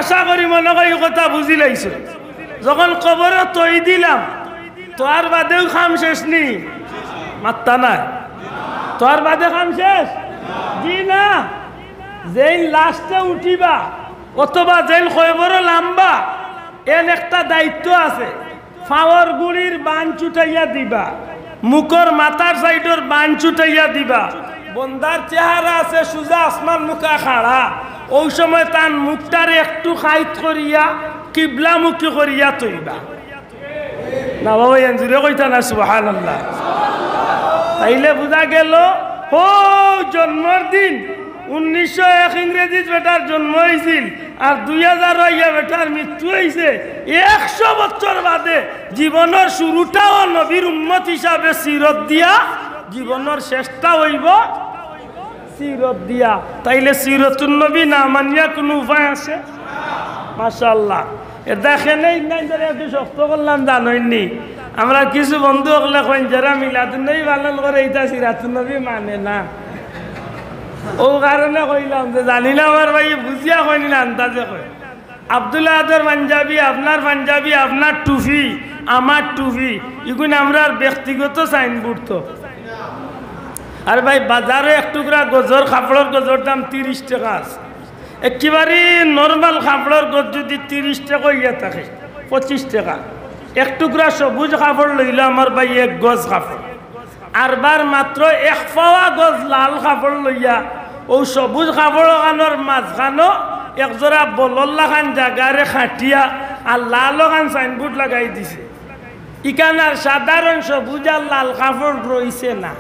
আশা করি মনে করি কথা বুঝি লাইছো। যখন কবরে তৈ দিলাম তোর বাদেও খাম শেষ নি, মাত্তা নাই তোর বাদে খাম শেষ জি না। যেই লাস্টে উঠিবা অথবা যেই খবরে লাম্বা এর একটা দায়িত্ব আছে। ফাওয়ার গুড়ির বান চুটাইয়া দিবা, মুখর মাথার সাইডর বান চুটাইয়া দিবা। বন্দার চেহারা আছে সুজা আসমান মুখা খাড়া, ওই সময় তার মুখটার একটু খাইত করিয়া কিবলামুখী করিয়া তৈবা। না বাবা এনজুরে কইতা না সুবহানাল্লাহ। তাইলে বোঝা গেল ও জন্মের দিন 1901 ইংরেজিত বেটার জন্ম হয়েছিল আর 2000 হইয়া বেটার মৃত্যু হয়েছে। 100 বছর বাদে জীবনের শুরুটাও নবীর উম্মত হিসাবে সিরত দিয়া, জীবনের শেষটা হইব সিরত দিয়া। তাইলে সিরতুন নবী না মানিয়া কোনো উপায় আছে? মাশাআল্লাহ। দেখেনেই নাই ধরে একটু শক্ত করলাম জানইনি। আমরা কিছু বন্ধু হলে কইন যারা মিলাদুন নবী পালন করে এইটা সিরাতুন নবী মানে না। ও কারণে কইলাম যে জানি না আমার ভাই বুঝিয়া কইনি না, আন্দাজে কই। আব্দুল্লাহ আদর পাঞ্জাবি, আপনার পাঞ্জাবি, আপনার টুপি, আমার টুপি, এগুন আমরা ব্যক্তিগত সাইনবোর্ড তো। আর ভাই বাজারে এক টুকরা গজর কাপড়ের গজর দাম 30 টাকা আছে। একেবারে নর্মাল কাপড়ের গজ যদি 30 টাকা ইয়া থাকে 25 টাকা। এক টুকরা সবুজ কাপড় লইলে আমার ভাই 1 গজ কাপড়। আরবার মাত্র 1 পাওয়া গজ লাল কাপড় লইয়া ও সবুজ কাপড় খানোর মাঝখানো একজোড়া বলল্লা খান জাগারে খাটিয়া আর লাল খান সাইনবোর্ড লাগাই দিছে। ইখান আর সাধারণ সবুজ আর লাল কাপড় রইছে না।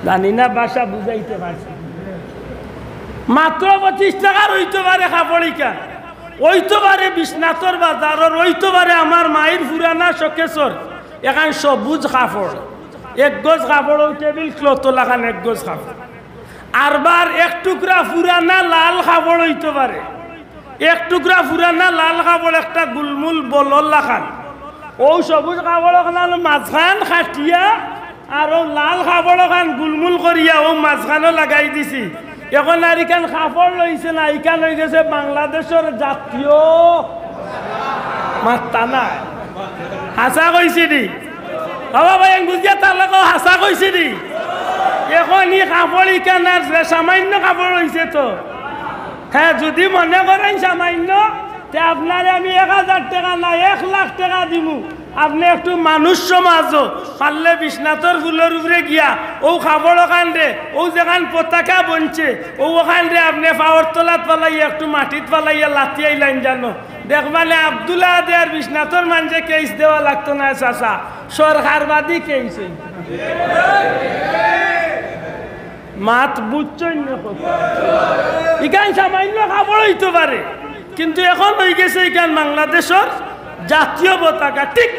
জানি না বাসা বুঝাইতে পারছি। মাত্র 25 টাকার হইতে পারে কাপড়, ইখান ওইতে পারে বিশ্বনাথর বাজারের, ওইতে পারে আমার মায়ের পুরানা শোকেশ্বর। এখান সবুজ কাপড় 1 গজ কাপড়, ওই টেবিল ক্লথ লাগান 1 গজ কাপড়। আরবার 1 টুকরা পুরানা লাল কাপড় হইতে পারে, 1 টুকরা পুরানা লাল কাপড় একটা গুলমুল বলল লাগান। ও সবুজ কাপড় খান মাঝখান খাটিয়া আর ও লাল কাপড় খান গুলমুল করিয়া ও মাঝখানও লাগাই দিছি। এখন আর ইখান কাপড় লইছে না, ইখান হয়ে গেছে বাংলাদেশের জাতীয় মাত্তা নাই। হাসা কইছি দি বাবা ভাই বুঝিয়া তার লোক হাসা কইছি দি। এখন ই কাপড় ইখান আর সামান্য কাপড় হয়েছে তো। হ্যাঁ যদি মনে করেন সামান্য, তে আপনারে আমি 1000 টাকা না 1 লাখ টাকা দিব। আপনি একটু মানুষ সমাজ পারলে বিশ্বনাথর ফুলের উপরে গিয়া ও খাবড় ওখান রে ও যেখান পতাকা বনছে ও ওখান রে আপনি পাওয়ার তলাত পালাইয়া একটু মাটিত পালাইয়া লাথি আইলাইন জানো দেখবানে আব্দুল্লাহ দে আর বিশ্বনাথর মানুষে কেস দেওয়া লাগতো না। চাষা সরকারবাদী কেস মাত বুঝছই না। ইখান সামান্য খাবড় হইতে পারে, কিন্তু এখন হয়ে গেছে এখান বাংলাদেশের জাতীয় পতাকা। ঠিক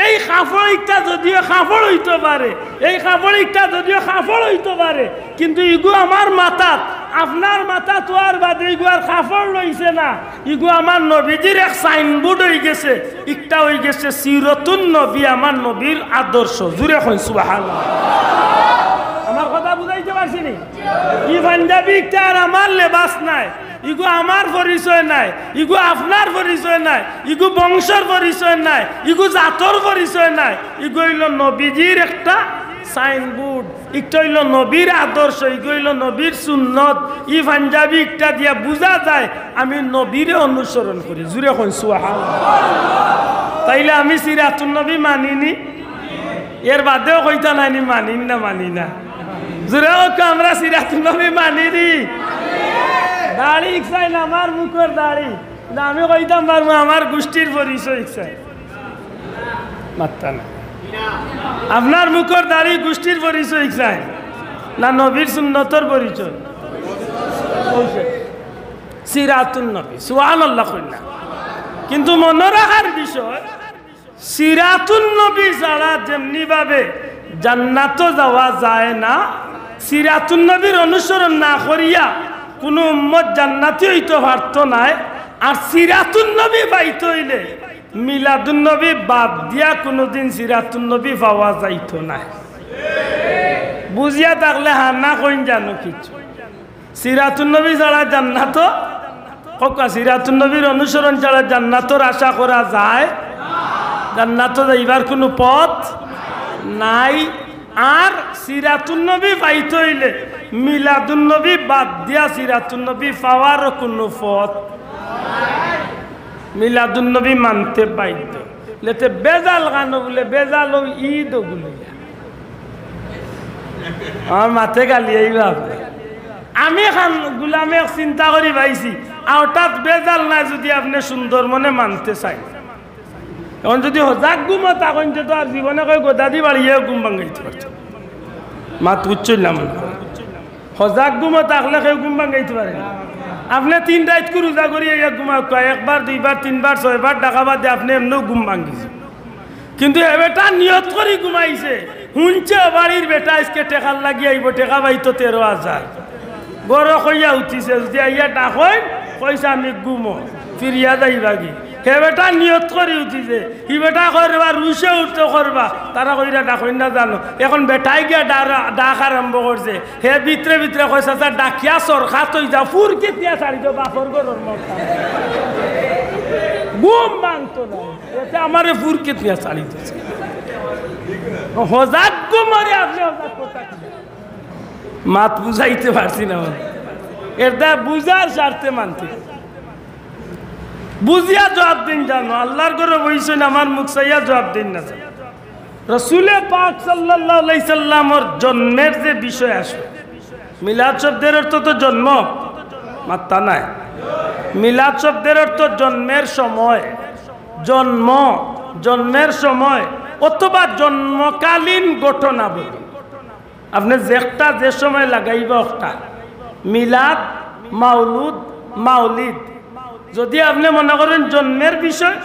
এই কাপড়টা যদিও কাপড় হইতে পারে, এই কাপড়টা যদিও কাপড় হইতে পারে, কিন্তু ইগু আমার মাথাত আপনার মাথা তো আর বাদে ইগু আর কাপড় লইছে না। ইগু আমার নবীজির এক সাইনবোর্ড হয়ে গেছে। একটা হয়ে গেছে সিরতুন নবী, আমার নবীর আদর্শ। জুড়ে কই সুবহানাল্লাহ। আমার কথা বুঝাইতে পারছি নি? ই পাঞ্জাবিটা আর আমার লেবাস নাই, ইগু আমার পরিচয় নাই, ইগু আপনার পরিচয় নাই, ইগু বংশের পরিচয় নাই, ইগু জাতর পরিচয় নাই। ইগু হইল নবীজির একটা সাইনবোর্ড, একটা হইল নবীর আদর্শ, ইগু হইল নবীর সুন্নত। ই পাঞ্জাবি একটা দিয়া বোঝা যায় আমি নবীরে অনুসরণ করি। জুড়ে কই সুবহানাল্লাহ। তাইলে আমি সিরাতুন নবী মানিনি, এর বাদেও কইতা নাইনি মানিন না মানি না। জুড়ে হোক আমরা সিরাতুন নবী মানিনি। দাড়ি ইচ্ছাই না আমার মুখের দাড়ি, আমি কইতাম পারবো আমার গোষ্ঠীর পরিচয় ইচ্ছাই। মাত্রা না আপনার মুখর দাড়ি গোষ্ঠীর পরিচয় চাই না নবীর সুন্নতর পরিচয় সিরাতুন নবী সুবহানাল্লাহ কইনা কিন্তু মনে রাখার বিষয় সিরাতুন নবী ছাড়া যেমনি ভাবে জান্নাতও যাওয়া যায় না সিরাতুন নবীর অনুসরণ না করিয়া কোনো উম্মত জান্নাতি হইতে পারত নাই আর সিরাতুন নবী পাইতে হইলে মিলাদুন নবী বাদ দিয়া কোনোদিন সিরাতুন নবী পাওয়া যাইত না বুঝিয়া থাকলে হান্না কইন জানো কিছু সিরাতুন নবী ছাড়া জান্নাত ককা সিরাতুন নবীর অনুসরণ ছাড়া জান্নাতর আশা করা যায় জান্নাত যাইবার কোনো পথ নাই আর সিরাতুন নবী পাইতে হইলে মিলাদুন নবী বাদ দিয়া সিরাতুন নবী পাওয়ার কোনো পথ মিলাদুন নবী মানতে বাধ্য লেতে বেজাল গান বলে বেজাল ঈদ বলে আমার মাথে গালি এইবা আমি খান গুলামে চিন্তা করি পাইছি আওটাত বেজাল না যদি আপনি সুন্দর মনে মানতে চাই এখন যদি হজাক গুমো তখন তো আর জীবনে কই গোদাদি বাড়িয়ে গুম ভাঙাইতে পারছে মাত উচ্চইলাম হজাক গুমো থাকলে কেউ গুম ভাঙাইতে পারে আপনি 3 রাত করে রোজা করি ঘুমা একবার 2বার 3বার 6বার টাকা বাদ দিয়ে আপনি এমনিও ঘুম ভাঙিছে কিন্তু এ বেটা নিয়ত করে ঘুমাইছে শুনছে বাড়ির বেটা আজকে টেকার লাগিয়ে আইব টেকা পাইতো 13,000 গড় কইয়া উঠিছে যদি আইয়া ডাকই কইছে আমি ঘুমো ফিরিয়া যাইবাগি হে বেটা নিয়ত করে উঠিছে হি বেটা করবা রুশে উঠতে করবা তারা কইরা ডাকই না জানো এখন বেটাই গিয়া ডাক আরম্ভ করছে হে ভিতরে ভিতরে কইছে স্যার ডাকিয়া সরখা তৈ যা ফুর কেতিয়া ছাড়ি তো বাপর গরর মত ঘুম ভাঙতো না এটা আমারে ফুর কেতিয়া ছাড়ি দিছে হজাক ঘুমরে আপনি হজাক কথা মাত বুঝাইতে পারছি না এটা বুঝার স্বার্থে মানতে বুঝিয়া জবাব দিন জানো আল্লাহর ঘরে বইছেন আমার মুখ চাইয়া জবাব দিন না রসুলে পাক সাল্লাল্লাহু আলাইহি সাল্লামর জন্মের যে বিষয় আসে মিলাদ শব্দের অর্থ তো জন্ম মাত্তা নাই মিলাদ শব্দের অর্থ জন্মের সময় জন্ম জন্মের সময় অথবা জন্মকালীন ঘটনা বলি আপনি যেটা যে সময় লাগাইবা একটা মিলাদ মাউলুদ মাউলিদ যদি আপনি মনে করেন জন্মের বিষয়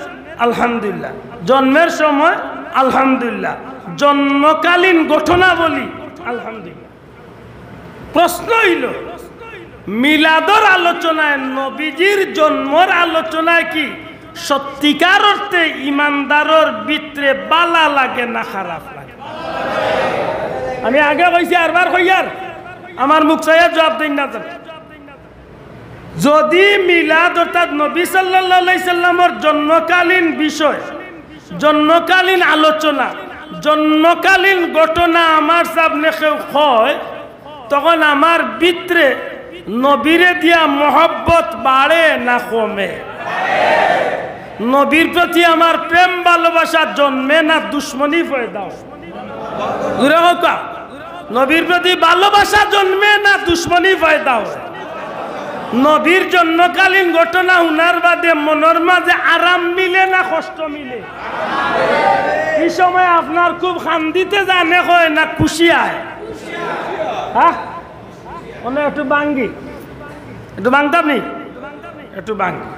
আলহামদুলিল্লাহ জন্মের সময় আলহামদুলিল্লাহ জন্মকালীন ঘটনা বলি আলহামদুলিল্লাহ প্রশ্ন হইল মিলাদর আলোচনায় নবীজির জন্মর আলোচনায় কি সত্যিকার অর্থে ইমানদারর ভিতরে বালা লাগে না খারাপ লাগে আমি আগে কইছি আরবার কইয়ার আমার মুখ চাইয়া জবাব দিন না যদি মিলাদ অর্থাৎ নবী সাল্লাল্লাহু আলাইহি সাল্লামের জন্মকালীন বিষয় জন্মকালীন আলোচনা জন্মকালীন ঘটনা আমার সামনে কেউ হয় তখন আমার ভিতরে নবীরে দিয়া মহব্বত বাড়ে না কমে নবীর প্রতি আমার প্রেম ভালোবাসা জন্মে না দুশ্মনী পয়দা হয় নবীর প্রতি ভালোবাসা জন্মে না দুশ্মনী পয়দা হয় নবীর জন্মকালীন ঘটনা উনার বাদে মনের মাঝে আরাম মিলে না কষ্ট মিলে এই সময় আপনার খুব খান্দিতে জানে হয় না খুশি আয় হ্যাঁ মনে একটু বাঙ্গি একটু বাংতাম নি একটু বাঙ্গি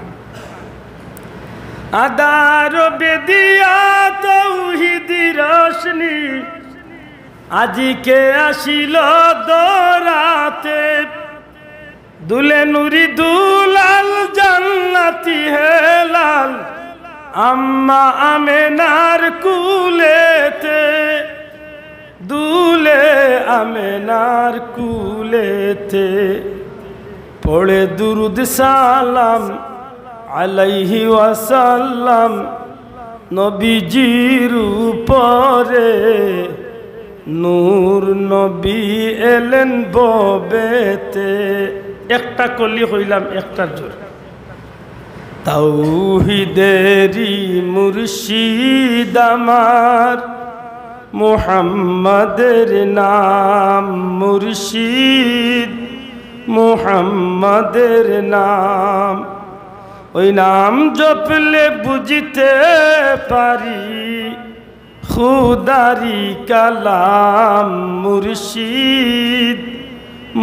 আদার বেদিয়া তৌহিদি রোশনি আজিকে আসিল দরাতে দুলে নুরি দুলাল জান্নাতি হেলাল আম্মা আমেনার কুলেতে দুলে আমেনার কুলেতে পড়ে দুরুদ সালাম আলাইহি ওয়াসাল্লাম নবীজির উপরে নূর নবী এলেন ববেতে একটা কলি হইলাম একটার জোর তাওহীদেরি মুর্শিদ আমার মুহাম্মাদের নাম মুর্শিদ মুহাম্মাদের নাম ওই নাম জপলে বুঝিতে পারি খুদারি কালাম মুর্শিদ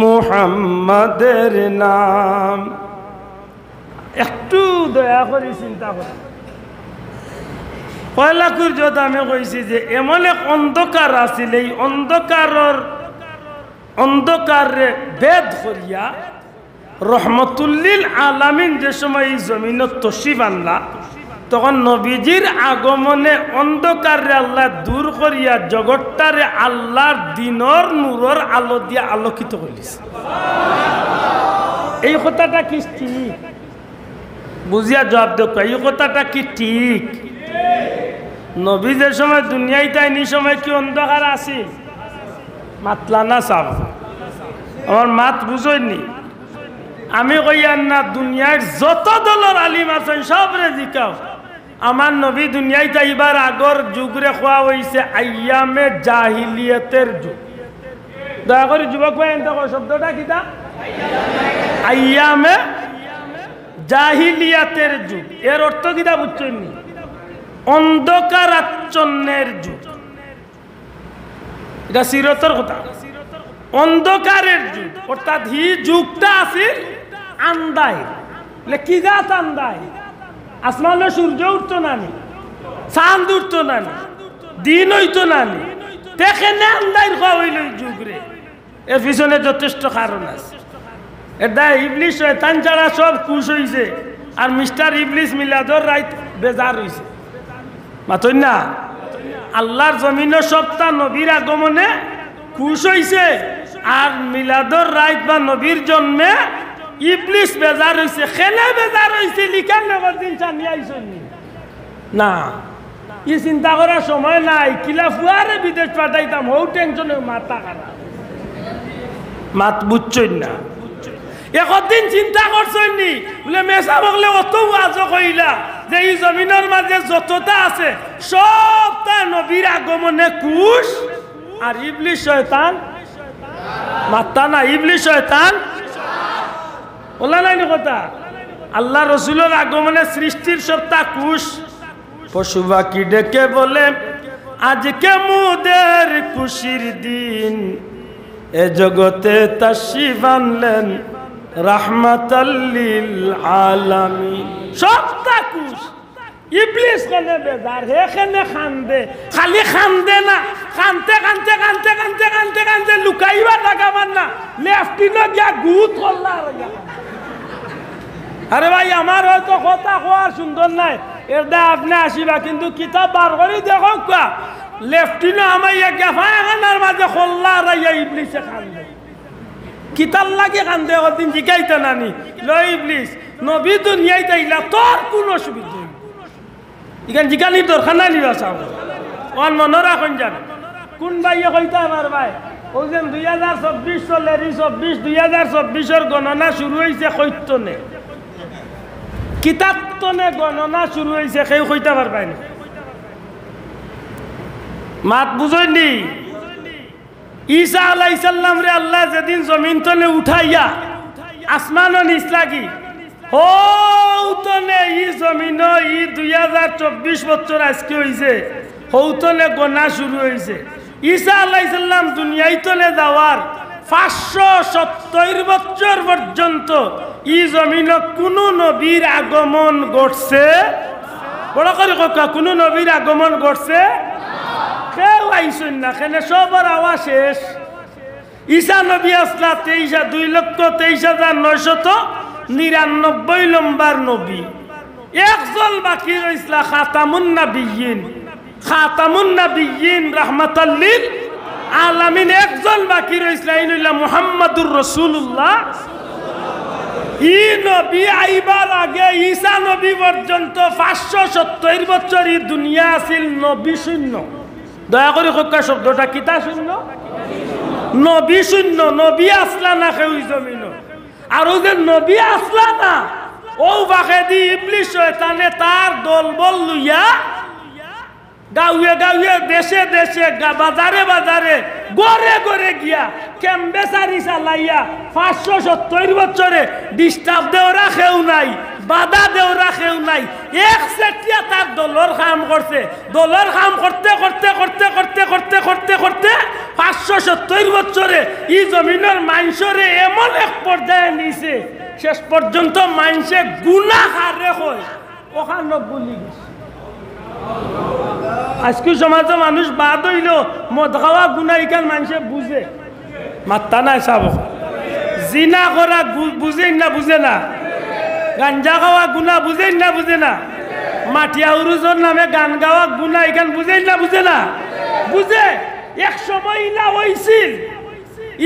মুহাম্মাদের নাম। একটু দয়া করে চিন্তা করে পয়লাকুর যত আমি কইছি যে এমন এক অন্ধকার আছিল, এই অন্ধকারে ভেদ করিয়া রহমতুল্লিল আলামিন যে সময় এই জমিনত তশরিফ আনলা, তখন নবীজির আগমনে অন্ধকারে আল্লাহ দূর করিয়া জগৎটারে আল্লাহর দিনর নূরের আলো দিয়া আলোকিত করিস। এই কথাটা কি ঠিক? বুঝিয়া জবাব দেখ, এই কথাটা কি ঠিক? নবী যে সময় দুনিয়ায় তাইনি সময় কি অন্ধকার আছিল? মাতলা না চাব, আমার মাত বুঝইনি। আমি কইয়ার না, দুনিয়ার যত দলের আলিম আছেন সবরে জিকাও, আমার নবী দুনিয়ায় তাইবার আগর যুগরে খোয়া হয়েছে আইয়ামে জাহিলিয়াতের যুগ। দয়া করে যুবক ভাই দেখো শব্দটা কিতা? আইয়ামে জাহিলিয়াতের যুগ। এর অর্থ কিতা বুঝছেন? অন্ধকার আচ্ছন্নের যুগ। এটা সিরতের কথা। অন্ধকারের যুগ অর্থাৎ হি যুগটা আছিল আন্দায়। কি জাত আন্দায়? আসমানে সূর্য উঠতো নানি, চাঁদ উঠতো নানি, দিন হইতো নানি, দেখেনে আন্দায় খাওয়া হইল যুগরে। এর পিছনে যথেষ্ট কারণ আছে। এটা ইবলিশ শয়তান ছাড়া সব খুশ হইছে, আর মিস্টার ইবলিশ মিলাদর রাইত বেজার হইছে। মাতই না, আল্লাহর জমিনের সপ্তাহ নবীর আগমনে খুশ হইছে, আর মিলাদর রাইত বা নবীর জন্মে ইবলিশ বেজার হইছে। খেলে বেজার হইছে লিখার নগর দিন চানিয়ে আইসেন না, ই চিন্তা করার সময় নাই। কিলা ফুয়ারে বিদেশ পাঠাইতাম, হৌ টেনশনে মাথা খারাপ। মাত বুঝছই না, একদিন চিন্তা করছই নি বলে মেসা বকলে অত আজ কইলা যে এই জমিনের মাঝে যতটা আছে সবটা নবীর আগমনে খুশ, আর ইবলিশ শয়তান মাত্তা না, ইবলিশ শয়তান বলা নাই কথা। আল্লাহ রসুলের আগমনে সৃষ্টির সত্তা খুশ। পশু পাখি ডেকে বলে আজকে মুদের খুশির দিন, এ জগতে তাশরিফ আনলেন রাহমাতাল লিল আলামিন। সত্তা খুশ। ইবলিশ কেনে বেজার, হে কেনে খান্দে, খালি খান্দে না, কানতে কানতে কানতে কানতে কানতে কানতে লুকাইবা লাগাবার না, লেফটিনো গিয়া গুত করলা। আরে ভাই, আমার হয়তো কথা কোয়ার সুন্দর নাই, এটা আপনি আসিবা, কিন্তু কিতাব বার করে দেখো কা লেফটিনো আমার গেফাখানার মাঝে খোল্লা রাইয়া ইবলিশে কান্দে। কিতাব লাগে কান্দে, ওদিন জিগাইতে নানি লো ইবলিশ নবী দুনিয়ায় তাইলা তোর কোন অসুবিধা হইল? এখানে জিগানির দরকার নাই নিবা চাও। ওর মনে রাখুন জান কোন ভাইয়ে কইতে আমার ভাই, ওই যে 2024 চলের 2024 গণনা শুরু হয়েছে কৈতনে, কিতাবতনে গণনা শুরু হয়েছে, কেউ কইতে পারবাই না। মাত বুঝইনি? ঈসা আলাইহিস সালাম রে আল্লাহ যেদিন জমিন তলে উঠাইয়া আসমান নিচ লাগি হৌতনে ই জমিন ই 2024 বছর আজকে হয়েছে, হৌতনে গণনা শুরু হয়েছে। ঈসা আলাইহিস সালাম দুনিয়ায় তলে যাওয়ার 570 বছর পর্যন্ত ই জমিন কোনো নবীর আগমন ঘটছে? বড় করে কথা, কোনো নবীর আগমন ঘটছে? কেউ আইসেন না, কেনে সবার আওয়াজ শেষ। ঈসা নবী আসলা 2,23,999 নম্বর নবী, একজন বাকি রইছিল খাতামুন নাবিয়্যিন, খাতামুন নাবিয়্যিন রাহমাতাল লিল আলামিন, একজন বাকি রইছিল, ইনল্লাহ মুহাম্মাদুর রাসূলুল্লাহ। ই নবী আইবার আগে ঈসা নবী পর্যন্ত 570 বছর এই দুনিয়া আছিল নবী শূন্য। দয়া করে কক্কা শব্দটা কিতা শূন্য? নবী শূন্য। নবী আসলা না কেউ জমিন, আর ও যে নবী আসলা না, ও বাকে দি ইবলিশ শয়তানে তার দলবল লইয়া গাঁয়ে গাঁয়ে দেশে দেশে বাজারে বাজারে গড়ে গড়ে গিয়া ক্যাম্বেসারি চালাইয়া 570 বছরে ডিস্টার্ব দেওয়া কেউ নাই, বাধা দেওরা কেউ নাই এক সেটিয়া তার দলর কাম করছে দলর কাম করতে করতে করতে করতে করতে করতে করতে 570 বছরে এই জমিনের মানুষরে এমন এক পর্যায়ে নিছে শেষ পর্যন্ত মানুষে গুনাহগারে হয় ওখানে গুলি গেছে আজকে সমাজে মানুষ বাদ হইল মদ খাওয়া গুনাহ ইকান মানুষে বুঝে মাত্তা নাই সাব জিনা করা বুঝেন না বুঝে না গাঞ্জা খাওয়া গুনাহ বুঝেন না বুঝে না মাটিয়া উরুজর নামে গান গাওয়া গুনাহ ইকান বুঝেন না বুঝে না বুঝে এক সময় না হইছিল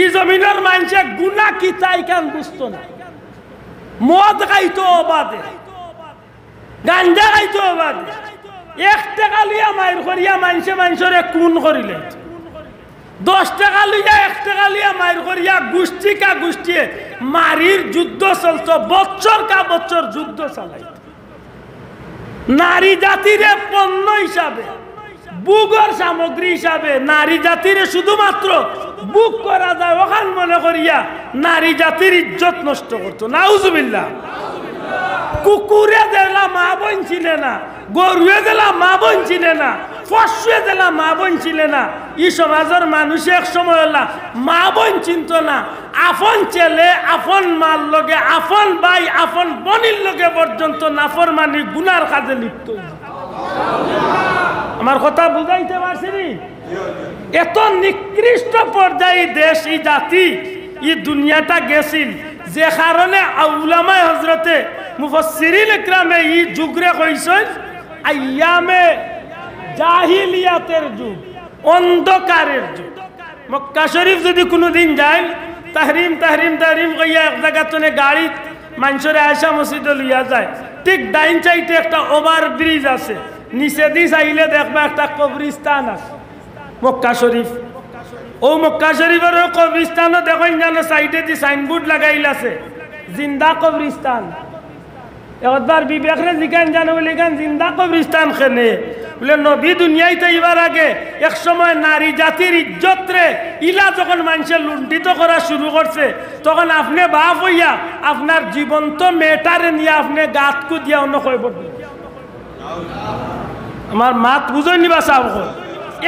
এই জমিনের মানুষে গুনাহ কি তাই কান বুঝতো না মদ খাইতো বাদে গাঞ্জা খাইতো বাদে 1 টাকা লিয়া মাইর করিয়া মানুষরে খুন করিলে 10 টাকা লিয়া 1 টাকা লিয়া মাইর করিয়া গোষ্ঠী কা গোষ্ঠী মারির যুদ্ধ চলত বছর কা বছর যুদ্ধ চালাইত নারী জাতির পণ্য হিসাবে বুগর সামগ্রী হিসাবে নারী জাতির শুধুমাত্র বুক করা যায় ওখান মনে করিয়া নারী জাতির ইজ্জত নষ্ট করতো নাউজুবিল্লাহ কুকুরে দিলা মা বোন ছিল না গরুয়ে দিলা মা বোন ছিল না পশুয়ে দিলা মা বোন ছিল না এই সমাজের মানুষ এক সময় হলা মা বোন চিনত না আপন ছেলে আপন মার লগে আপন ভাই আপন বোনের লগে পর্যন্ত নাফরমানি গুনার কাজে লিপ্ত আমার কথা বুঝাইতে পারছি এত নিকৃষ্ট পর্যায়ে দেশ এই জাতি এই দুনিয়াটা গেছিল যে কারণে উলামায়ে হযরতে মুফাসসিরিন ইকরামে এই যুগরে কইছেন আইয়ামে জাহিলিয়াতের যুগ অন্ধকারের যুগ মক্কা শরীফ যদি কোনোদিন যায় তাহরিম তাহরিম তাহরিম কইয়া এক জায়গাতে গাড়ি মানুষরে আয়সা মসজিদে লইয়া যায় ঠিক ডাইন সাইডে একটা ওভার ব্রিজ আছে নিচে দি চাইলে দেখবা একটা কবরস্থান আছে মক্কা শরীফ ও মক্কা শরীফের কবরস্থানও দেখেন জানো সাইডে দি সাইনবোর্ড লাগাইল আছে জিন্দা কবরস্থান একবার বিবেকরে জিজ্ঞান জানো বলে গান জিন্দা কবরস্থান খেনে বলে নবী দুনিয়াইতে এবার আগে এক সময় নারী জাতির ইজ্জত রে ইলা যখন মানুষের লুণ্ঠিত করা শুরু করছে তখন আপনি বাপ হইয়া আপনার জীবন্ত মেয়েটারে নিয়ে আপনি গাত কুদিয়া অন্য কই পড়বেন আমার মাত বুঝই নিবা চাও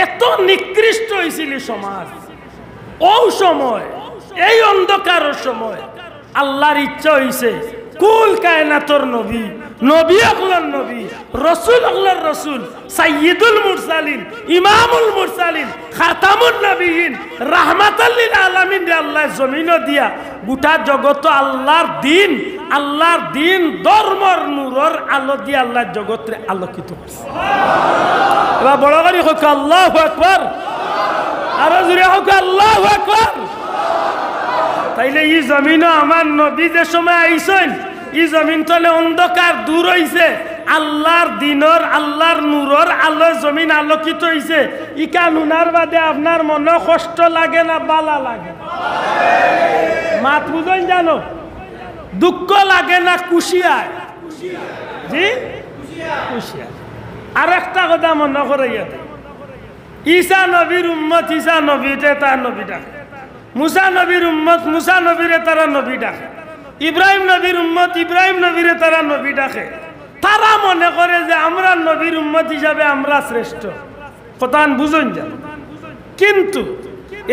এত নিকৃষ্ট হয়েছিল সমাজ ও সময় এই অন্ধকারের সময় আল্লাহর ইচ্ছা হইছে কুল কায়নাতর নবী নবী আকলার নবী রাসূল আকলার রাসূল সাইয়্যিদুল মুরসালিন ইমামুল মুরসালিন খাতামুন নবিয়িন রাহমাতাল লিল আলামিন রে আল্লাহ জমিন দিয়া গোটা জগত আল্লাহর দিন ধর্মর নূরের আলো দিয়ে আল্লাহ জগৎরে আলোকিত করছে এবার বড় করে হোক আল্লাহু আকবার আর জোরে হোক আল্লাহু আকবার তাইলে এই জমিনও আমার নবী যে সময় আইছেন এই জমিন তলে অন্ধকার দূর হইছে আল্লাহর দিনের আল্লাহর নূরের আলো জমিন আলোকিত হইছে ইকা নুনার বাদে আপনার মনে কষ্ট লাগে না বালা লাগে মাত বুঝেন জানো দুঃখ লাগে না খুশি হয় জি খুশি হয় আর একটা কথা মনে করে ঈসা নবীর উম্মত ঈসা নবীতে তার নবী ডাকে মুসা নবীর উম্মত মুসা নবীরে তারা নবী ডাকে ইব্রাহিম নবীর উম্মত ইব্রাহিম নবীরে তারা নবী ডাকে তারা মনে করে যে আমরা নবীর উম্মত হিসাবে আমরা শ্রেষ্ঠ কথা বুঝুন যান কিন্তু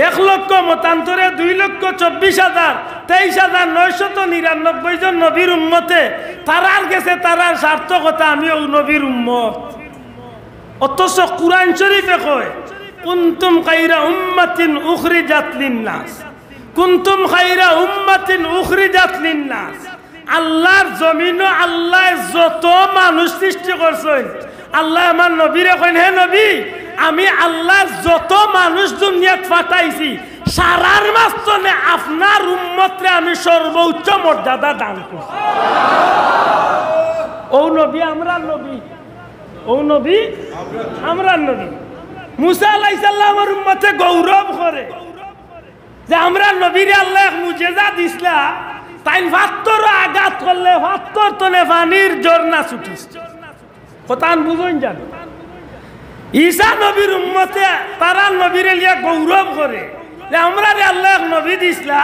1 লক্ষ মতান্তরে 2,24,23,999 জন নবীর উম্মতে তারার গেছে তারার সার্থকতা আমিও নবীর উম্মত অথচ কুরআন শরীফে কয় কুনতুম খায়রা উম্মাতিন উখরিজাত লিন-নাস কুনতুম খায়রা উম্মাতিন উখরিজাত লিন-নাস আল্লাহর জমিনও আল্লাহ যত মানুষ সৃষ্টি করছেন আল্লাহ আমার নবীরে কইন হে নবী আমি আল্লাহ যত মানুষ দুনিয়াত পাঠাইছি সারার মাঝখানে আপনার উম্মতরে আমি সর্বোচ্চ মর্যাদা দান করছি ও নবী আমরা নবী ও নবী আমরা নবী মুসা আলাইহিস সালামের উম্মতে গৌরব করে যে আমরা নবীরে আল্লাহ এক মুজিজা দিছলা তাই ফাত্তর আঘাত করলে ফাত্তর তলে পানির ঝর্ণা ছুটিছে কথা বুঝুন জান ঈসা নবীর উম্মতে তারা নবীরে লিয়া গৌরব করে যে আমরা রে আল্লাহ এক নবী দিছলা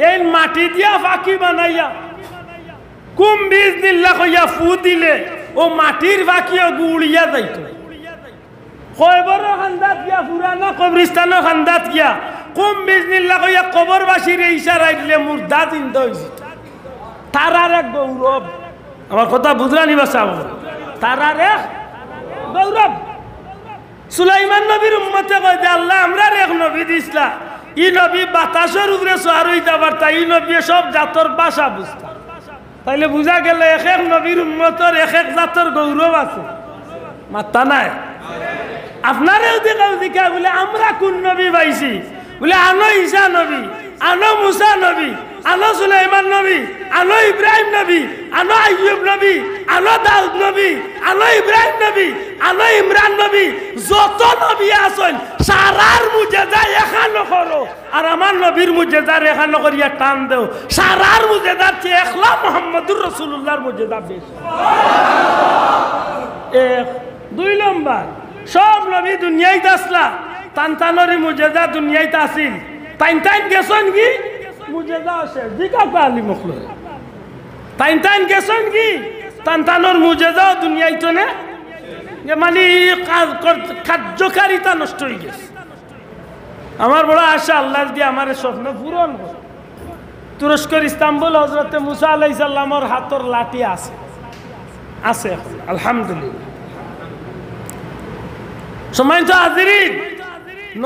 এই মাটি দিয়া ফাঁকি বানাইয়া কুম বিজনিল্লাহ কইয়া ফু দিলে ও মাটির বাকিও গুড়িয়া যাইত কয়বর খান্দাত গিয়া পুরানো কবরিস্তানো খান্দাত গিয়া কুম বিজনিল্লাহ কইয়া কবরবাসীর ইশারায় দিলে মুর্দা চিন্তা হয়েছে তারার এক গৌরব আমার কথা বুঝলানি বাসা তারার এক গৌরব সুলাইমান নবীর উম্মতে কয় যে আল্লাহ আমরা এক নবী দিসলা ই নবী বাতাসের উপরে সোয়ার হইতে পারতা ই নবী সব জাতর ভাষা বুঝতা তাইলে বুঝা গেল এক এক নবীর উম্মতর এক এক জাতর গৌরব আছে মাত্তা নাই আপনারেও দিকা বলে আমরা কোন নবী পাইছি বলে আনো ঈসা নবী আনো মুসা নবী আনো সুলাইমান নবী আনো ইব্রাহিম নবী আনো আইয়ুব নবী আনো দাউদ নবী আনো ইব্রাহিম নবী আনো ইমরান নবী যত নবী আছেন সারার মুজেজা এখানো করো আর আমার নবীর মুজেজার এখানো করিয়া টান দেও সারার মুজেজার চেয়ে একলা মুহাম্মদুর রাসূলুল্লাহর মুজেজা বেশি এক দুই নম্বর সব নবী দুনিয়ায় আসলা তানতানরি মুজেজা দুনিয়ায় আসিল তাইন গেছেন কি মুজেজা আছে জিকা পালি মখলো তাইন গেছেন কি তানতানর মুজেজা দুনিয়ায় তো না যে মানে কার্যকারিতা নষ্ট হয়ে গেছে আমার বড় আশা আল্লাহ দিয়ে আমার স্বপ্ন পূরণ করে তুরস্কের ইস্তাম্বুল হযরতে মুসা আলাইহিস সালামের হাতর লাঠি আছে আছে আলহামদুলিল্লাহ সময় তো হাজিরিন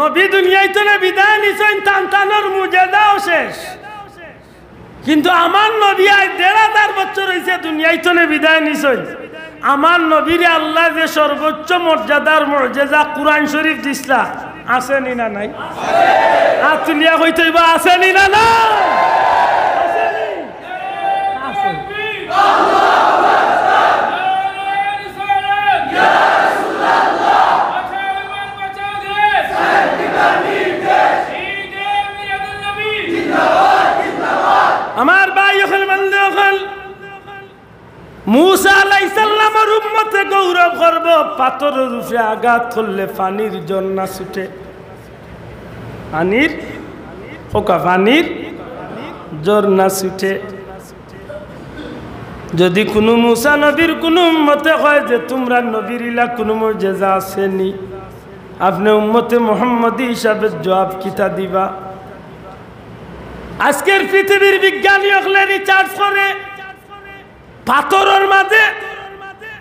নবী দুনিয়ায় তো বিদায় নিছেন তানতানর মুজেজাও শেষ কিন্তু আমার নবী আজ ১,৫০০ বছর হয়েছে দুনিয়ায় তো বিদায় নিছেন আমার নবীরে আল্লাহ যে সর্বোচ্চ মর্যাদার মুজেজা কুরআন শরীফ দিছলা আছে নি না নাই আর দুনিয়া হইতে বা আছে নি না না আছে নি আছে আমার ভাই ওখানে বন্ধু ওখানে মুসা আলাইহিস সালামের উম্মতে গৌরব করব পাথরের উপরে আঘাত করলে পানির ঝর্ণা ছুটে পানির ঝর্ণা ছুটে যদি কোনো মুসা নবীর কোনো উম্মতে হয় যে তোমরা নবীর ইলা কোনো মুজেজা আসেনি আপনি উম্মতে মুহাম্মদী হিসাবে জবাব কিতা দিবা আজকের পৃথিবীর বিজ্ঞানী হলে রিসার্চ করে পাথরের মাঝে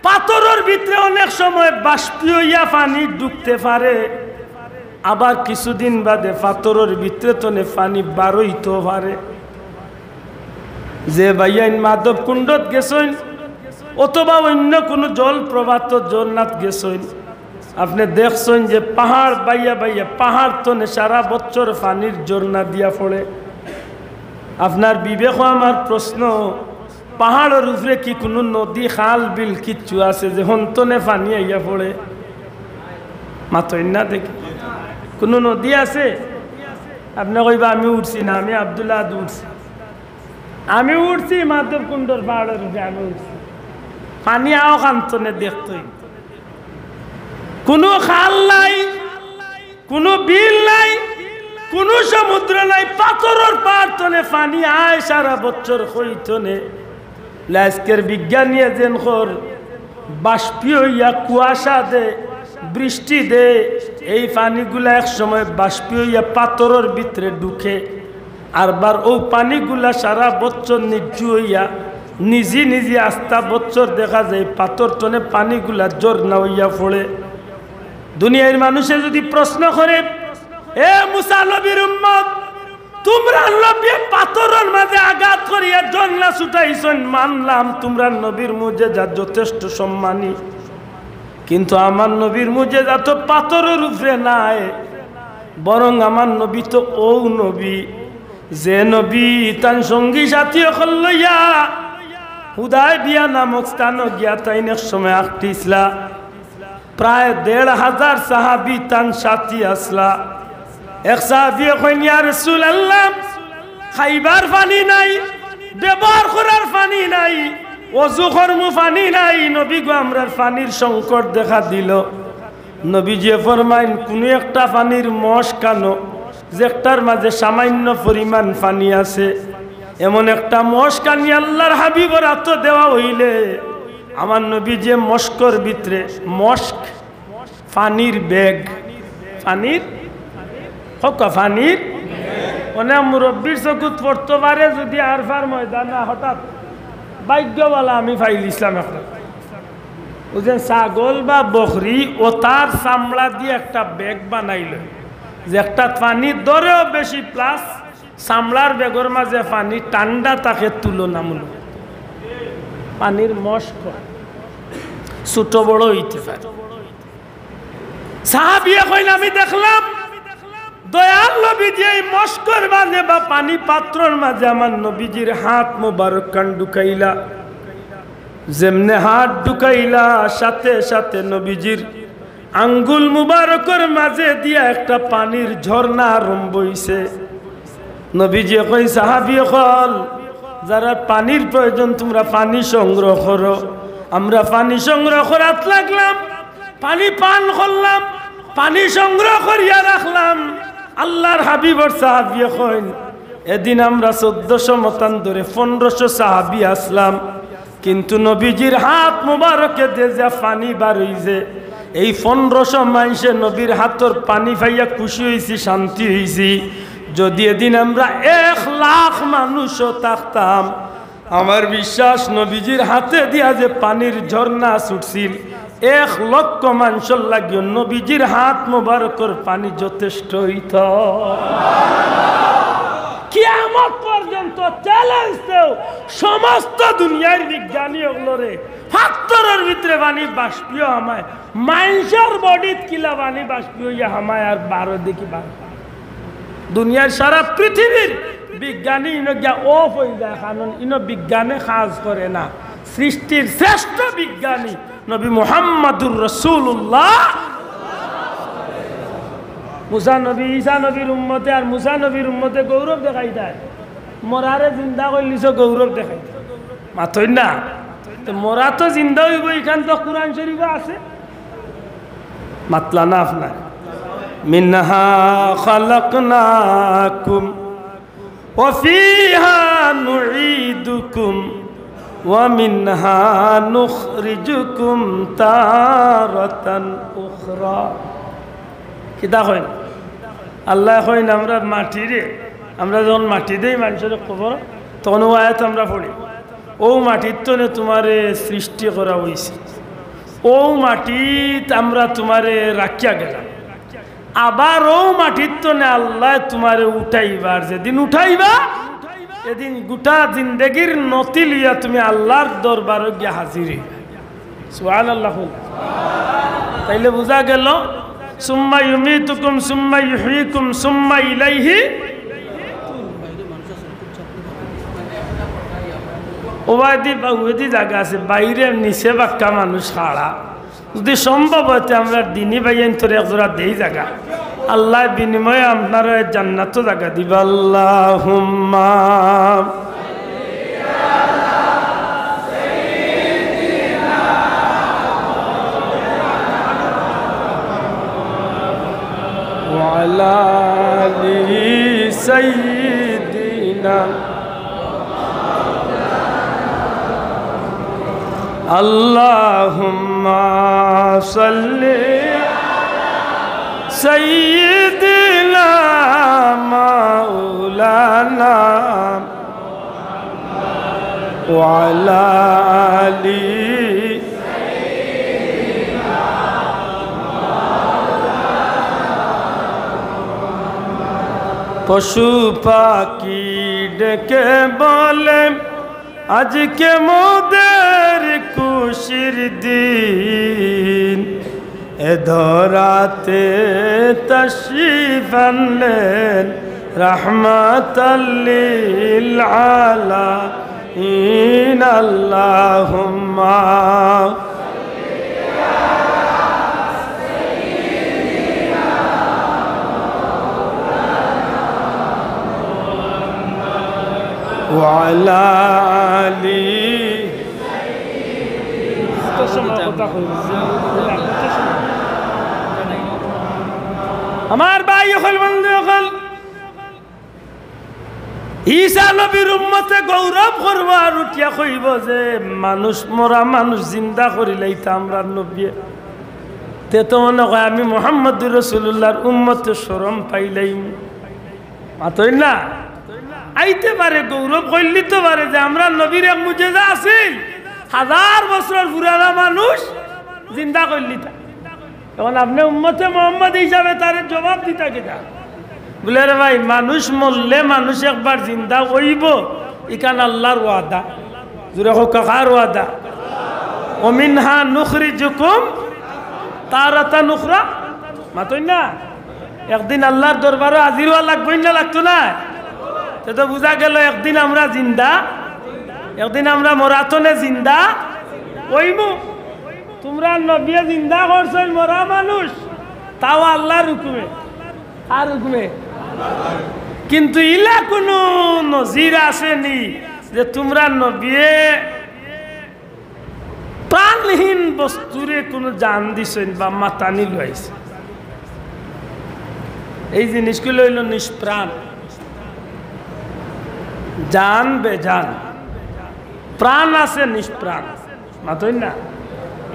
পাথরের ভিতরে অনেক সময় বাষ্পীয় ইয়া পানি ঢুকতে পারে আবার কিছুদিন বাদে পাথরের ভিতরে তো পানি বার হইতে পারে যে ভাইয়াইন মাধব কুণ্ডত গেছেন অথবা অন্য কোনো জল প্রবাহ জন্নাত গেছেন আপনি দেখছেন যে পাহাড় বাইয়া পাহাড় তো সারা বছর পানির ঝর্ণা দিয়া পড়ে আপনার বিবেক আমার প্রশ্ন পাহাড়ের উপরে কি কোনো নদী খাল বিল কিচ্ছু আছে যে হন্তনে পানি আইয়া পড়ে মাতই না দেখি কোনো নদী আছে আপনি কইবা আমি উঠছি না আমি আব্দুল্লাহ উঠছি আমি উঠছি মাধব কুণ্ডর পাহাড়ের উপরে আমি উঠছি পানি আও কান্তনে দেখতই কোনো খাল নাই কোনো বিল নাই কোন সমুদ্র নাই পাথরের পার্থনে পানি আয় সারা বছর হইতনে আজকের বিজ্ঞানী যেন কর বাষ্পীয় ইয়া কুয়াশা দে বৃষ্টি দে এই পানিগুলা এক সময় বাষ্পীয় ইয়া পাথরের ভিতরে ঢুকে আর বার ও পানিগুলা সারা বছর নির্জু হইয়া নিজে আস্তা বছর দেখা যায় পাথর টনে পানিগুলা ঝর্ণা হইয়া পড়ে দুনিয়ার মানুষে যদি প্রশ্ন করে এ মুসা নবীর উম্মত তোমরা নবী পাথরের মাঝে আঘাত করিয়া ঝর্ণা ছুটাইছেন মানলাম তোমরা নবীর মুজেজা যথেষ্ট সম্মানী কিন্তু আমার নবীর মুজেজা তো পাথরের উপরে নাই বরং আমার নবী তো ও নবী যে নবী তার সঙ্গী সাথী লইয়া হুদায়বিয়া নামক স্থান গিয়া তাইন এক সময় আঁকটিসলা প্রায় ১,৫০০ সাহাবী তান সাথী আসলা এক সাহাবী কইন ইয়া রাসূলুল্লাহ খাইবার পানি নাই ব্যবহার করার পানি নাই ওযু করমু পানি নাই নবী গো আমরার পানির সংকট দেখা দিল নবীজি ফরমাইন কোন একটা পানির মশ কানো যেটার মাঝে সামান্য পরিমাণ পানি আছে এমন একটা মস্কানি আল্লাহর হাবিবর হাতে দেওয়া হইলে আমার নবী যে মস্কর ভিতরে মস্ক পানির ব্যাগ পানির অনেক মুরব্বীর চকুত পড়তে পারে যদি আরফার ময়দানে হঠাৎ ভাগ্যওয়ালা আমি ফাইল ইসলাম একটা বুঝলেন ছাগল বা বকরি ও তার চামড়া দিয়ে একটা ব্যাগ বানাইল যে একটা পানির দরেও বেশি প্লাস চামড়ার ব্যাগের মাঝে পানি ঠান্ডা তাকে তুলনামূলক পানির মস্ক ছোট বড় হইতে পারে সাহাবিয়া কইন আমি দেখলাম দয়াল নবীজি এই মস্কর মাঝে বা পানি পাত্রর মাঝে আমার নবীজির হাত মোবারক কান ঢুকাইলা যেমনে হাত ঢুকাইলা সাথে সাথে নবীজির আঙ্গুল মুবারকের মাঝে দিয়া একটা পানির ঝর্ণা আরম্ভ হইছে নবীজি কই সাহাবী কল যারা পানির প্রয়োজন তোমরা পানি সংগ্রহ করো আমরা পানি সংগ্রহ করাত লাগলাম পানি পান করলাম পানি সংগ্রহ করিয়া রাখলাম আল্লাহর হাবিবর সাহাবী কইন এদিন আমরা 1400 মতান্তরে 1500 সাহাবী আসলাম কিন্তু নবীজির হাত মুবারকে দিয়ে যা পানি বার হইছে এই 1500 মানুষে নবীর হাতর পানি পাইয়া খুশি হইছি শান্তি হইছি যদি এদিন আমরা 1 লাখ মানুষও থাকতাম আমার বিশ্বাস নবীজির হাতে দিয়া যে পানির ঝর্ণা ছুটছিল 1 লক্ষ মানুষের লাগিও নবীজির হাত মুবারকের পানি যথেষ্ট হইত কিয়ামত পর্যন্ত চ্যালেঞ্জ দেও সমস্ত দুনিয়ার বিজ্ঞানী ওগুলোরে পাথরের ভিতরে পানি বাষ্পীয় হামায় মানুষের বডিত কিলা পানি বাষ্পীয় ইয়া হামায় আর 12 দেখি 12 দুনিয়ার সারা পৃথিবীর বিজ্ঞানী ইনো গিয়া অফ হয়ে যায় কারণ ইনো বিজ্ঞানে কাজ করে না সৃষ্টির শ্রেষ্ঠ বিজ্ঞানী নবী মুহাম্মদুর রাসূলুল্লাহ মুসা নবী ঈসা নবীর উম্মতে আর মুসা নবীর উম্মতে গৌরব দেখাই দেয় মরারে জিন্দা করলিস গৌরব দেখাই মাথই না তো মরা তো জিন্দা হইব এখান তো কুরআন শরীফ আছে মাতলা না আপনার মিনহা খালাকনাকুম ওয়া ফিহা নুঈদুকুম ওয়া মিনহা নুখরিজুকুম তারাতান উখরা কিতা কইন আল্লাহ কইন আমরা মাটি রে আমরা যখন মাটি দেই মানুষের খবর তখন ও আয়াত আমরা পড়ি ও মাটির তো তোমারে সৃষ্টি করা হয়েছে ও মাটিত আমরা তোমারে রাখিয়া গেলাম আবার ও মাটির তো আল্লাহ তোমারে উঠাইবার যেদিন উঠাইবা এদিন গোটা জিন্দগির নতি লিয়া তুমি আল্লাহর দরবারে গিয়া হাজির সুবহানাল্লাহ তাইলে বোঝা গেল সুম্মা ইউমিতুকুম সুম্মা ইউহয়িকুম সুম্মা ইলাইহি ওবাদি জায়গা আছে বাইরে নিচে বাক্কা মানুষ ছাড়া যদি সম্ভব হতে আমরা দিনী বাইন তোরে একজোড়া দেই জায়গা আল্লাহ বিনিময়ে আপনার জান্নাতও জায়গা দিবা আল্লাহুম্মা وعلى آل سيدنا اللهم صل سيدنا مولانا وعلى آل পশু পাখি ডেকে বলে আজকে মোদের খুশির দিন এ ধরাতে তাশরীফ আনলেন রাহমাতাল লিল আলামিন আল্লাহুম্মা وعلى آل আমার ভাই হল বন্ধু হল ঈসা নবীর উম্মতে গৌরব করব আর উঠিয়া কইব যে মানুষ মরা মানুষ জিন্দা করিলেই তো আমরা নবী তে তো মনে হয় আমি মুহাম্মদুর রাসূলুল্লাহর উম্মতে শরম পাইলাম মাতই না আইতে পারে গৌরব কইলি তো পারে যে আমরা নবীর এক মুজিজা আছিল 1000 বছর পুরানা মানুষ জিন্দা কইলি তা এখন আপনি উম্মতে মুহাম্মদ হিসাবে তার জবাব দিতা কিনা বলে রে ভাই মানুষ মরলে মানুষ একবার জিন্দা হইব ইকান আল্লাহর ওয়াদা জুরে হোক কার ওয়াদা ওমিনহা নুখরিজুকুম তারাতান উখরা মাতই না একদিন আল্লাহর দরবারে হাজির হওয়া লাগবে না লাগতো না তো বুঝা গেল একদিন আমরা জিন্দা একদিন আমরা মরাতনে জিন্দা হইমু তোমরা নবী জিন্দা করছো মরা মানুষ তাও আল্লাহর হুকুমে আর হুকুমে কিন্তু ইলা কোনো নজির আসেনি যে তোমরা নবী প্রাণহীন বস্তুরে কোনো জান দিছেন বা মাতানি লইছে এই জিনিসগুলো হইল নিষ্প্রাণ জান বেজান প্রাণ আছে নিষ্প্রাণ মাতই না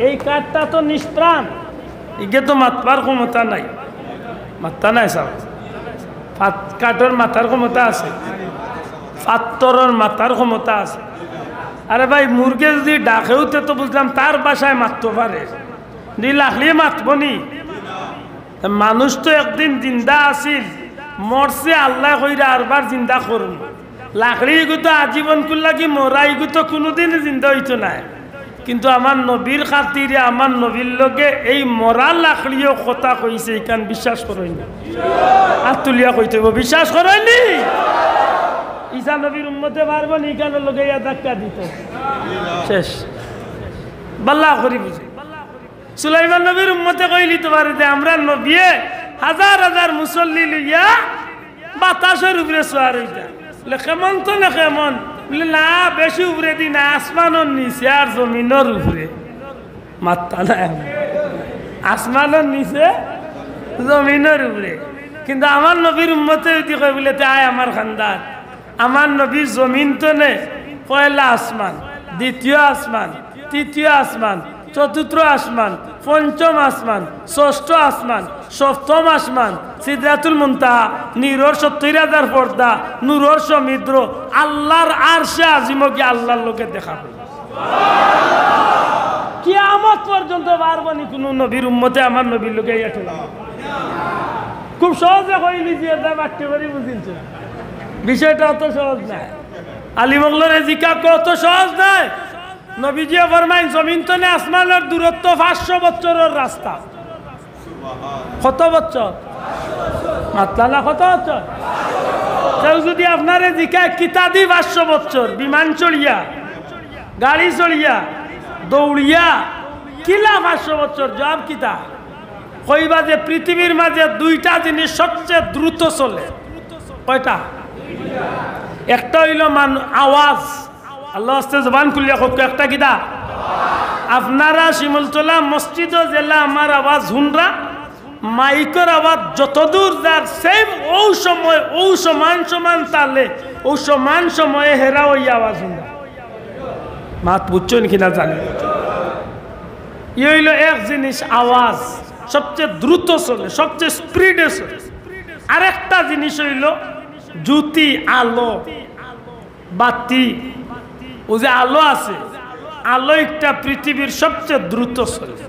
এই কাঠটা তো নিষ্প্রাণ ইগে তো মাতবার ক্ষমতা নাই মাত্তা নাই সব কাঠের মাথার ক্ষমতা আছে পাত্তরের মাথার ক্ষমতা আছে আরে ভাই মুরগে যদি ডাকেওতে তো বুঝলাম তার বাসায় মারতে পারে লাখলিয়ে মাতবনি মানুষ তো একদিন জিন্দা আছিল মরছে আল্লাহ কইরা আরবার জিন্দা করুন লাকড়ি তো আজীবন করলা কি মরা ইগু তো কোনোদিন জিন্দা হইতো না কিন্তু আমার নবীর খাতিরে আমার নবীর লগে এই মরা লাকড়িও কথা কইছে এখান বিশ্বাস করেনি আর তুলিয়া কইতে বিশ্বাস করেনি ঈসা নবীর উম্মতে পারবো নি কেন লগে ইয়া ধাক্কা দিত শেষ বাল্লা করি বুঝি সুলাইমান নবীর উম্মতে কইলি তো পারে যে আমরা নবী হাজার হাজার মুসল্লি লইয়া বাতাসের উপরে সোয়ার হইতা কেমন তো না কেমন বলে না বেশি উপরে দি না আসমানের নিচে আর জমিনের উপরে মাত্তা না আসমানের নিচে জমিনের উপরে কিন্তু আমার নবীর উম্মতে যদি কই বলে আয় আমার খানদান আমার নবীর জমিন তো নেই পয়লা আসমান দ্বিতীয় আসমান তৃতীয় আসমান চতুর্থ আসমান পঞ্চম আসমান ষষ্ঠ আসমান সপ্তম আসমান সিদরাতুল মুনতাহা নিরর ৭০,০০০ পর্দা নূরর সমুদ্র আল্লাহর আরশে আজিমকে আল্লাহর লোকে দেখাবে কিয়ামত পর্যন্ত পারবনি কোন নবীর উম্মতে আমার নবীর লোকে ইয়া খুব সহজে কইলি যে এটা বাট্টে করে বুঝিনছে বিষয়টা অত সহজ নয় আলিমগলরে জিকা কত সহজ নয় নবীজি ফরমাইন জমিন তনে আসমানের দূরত্ব 500 বছরের রাস্তা কত বছর মাতলা কত বছর কেউ যদি আপনারে জিকা কিতা দি 500 বছর বিমান চড়িয়া গাড়ি চড়িয়া দৌড়িয়া কিলা 500 বছর জবাব কিতা কইবা যে পৃথিবীর মাঝে দুইটা জিনিস সবচেয়ে দ্রুত চলে কয়টা একটা হইল আওয়াজ আল্লাহ আস্তে জবান খুলিয়া হোক একটা কিতা আপনারা শিমুলতলা মসজিদ জেলা আমার আওয়াজ শুনরা মাইকের আওয়াজ যতদূর যার সেম ও সময় ও সমান সমান তালে ও সমান সময়ে হেরা ওই আওয়াজ শুনরা মাত বুঝছেন কিনা জানি ই হইল এক জিনিস আওয়াজ সবচেয়ে দ্রুত চলে সবচেয়ে স্পিডে চলে আরেকটা জিনিস হইল জ্যোতি আলো বাতি ও যে আলো আছে আলো একটা পৃথিবীর সবচেয়ে দ্রুত চলে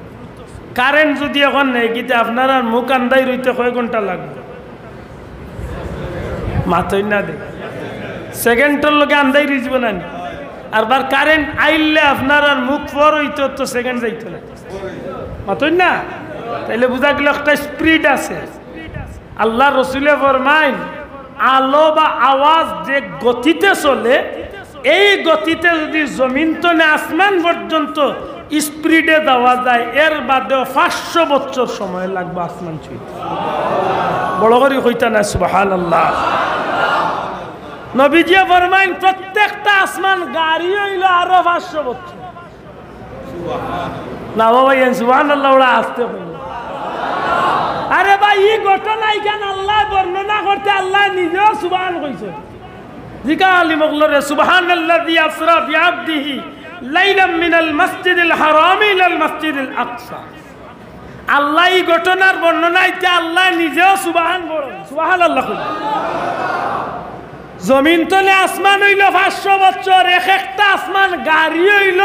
কারেন্ট যদি এখন নেই কিন্তু আপনার আর মুখ আন্দাই রইতে কয় ঘন্টা লাগবে মাথই না দে সেকেন্ডের লোকে আন্দাই রইব না আর বার কারেন্ট আইলে আপনার আর মুখ পর হইতো তো সেকেন্ড যাইতো না মাথই না তাইলে বুঝা গেল একটা স্পিড আছে আল্লাহ রসুলে ফরমাইন আলো বা আওয়াজ যে গতিতে চলে এই গতিতে যদি জমিন তনে আসমান পর্যন্ত স্পিডে দেওয়া যায় এর বাদেও 500 বছর সময় লাগবে আসমান ছুঁইতে বড় করে হইতা না সুবহানাল্লাহ নবীজি ফরমাইন প্রত্যেকটা আসমান গাড়ি হইল আরো 500 বছর না বাবা সুবহানাল্লাহ ওরা আসতে হইল আরে ভাই এই ঘটনা এখানে আল্লাহ বর্ণনা করতে আল্লাহ নিজেও সুবহান কইছে জিকা আলী মগলরে সুবহানাল্লাযী আসরা বিআবদিহি লাইলাম মিনাল মাসজিদিল হারামি ইলাল মাসজিদিল আকসা। আল্লাহ এই ঘটনার বর্ণনাইতে আল্লাহ নিজেও সুবহানাল্লাহ কইল। জমিন তলে আসমান হইল 500 বছর, এক একটা আসমান গাড়ি হইল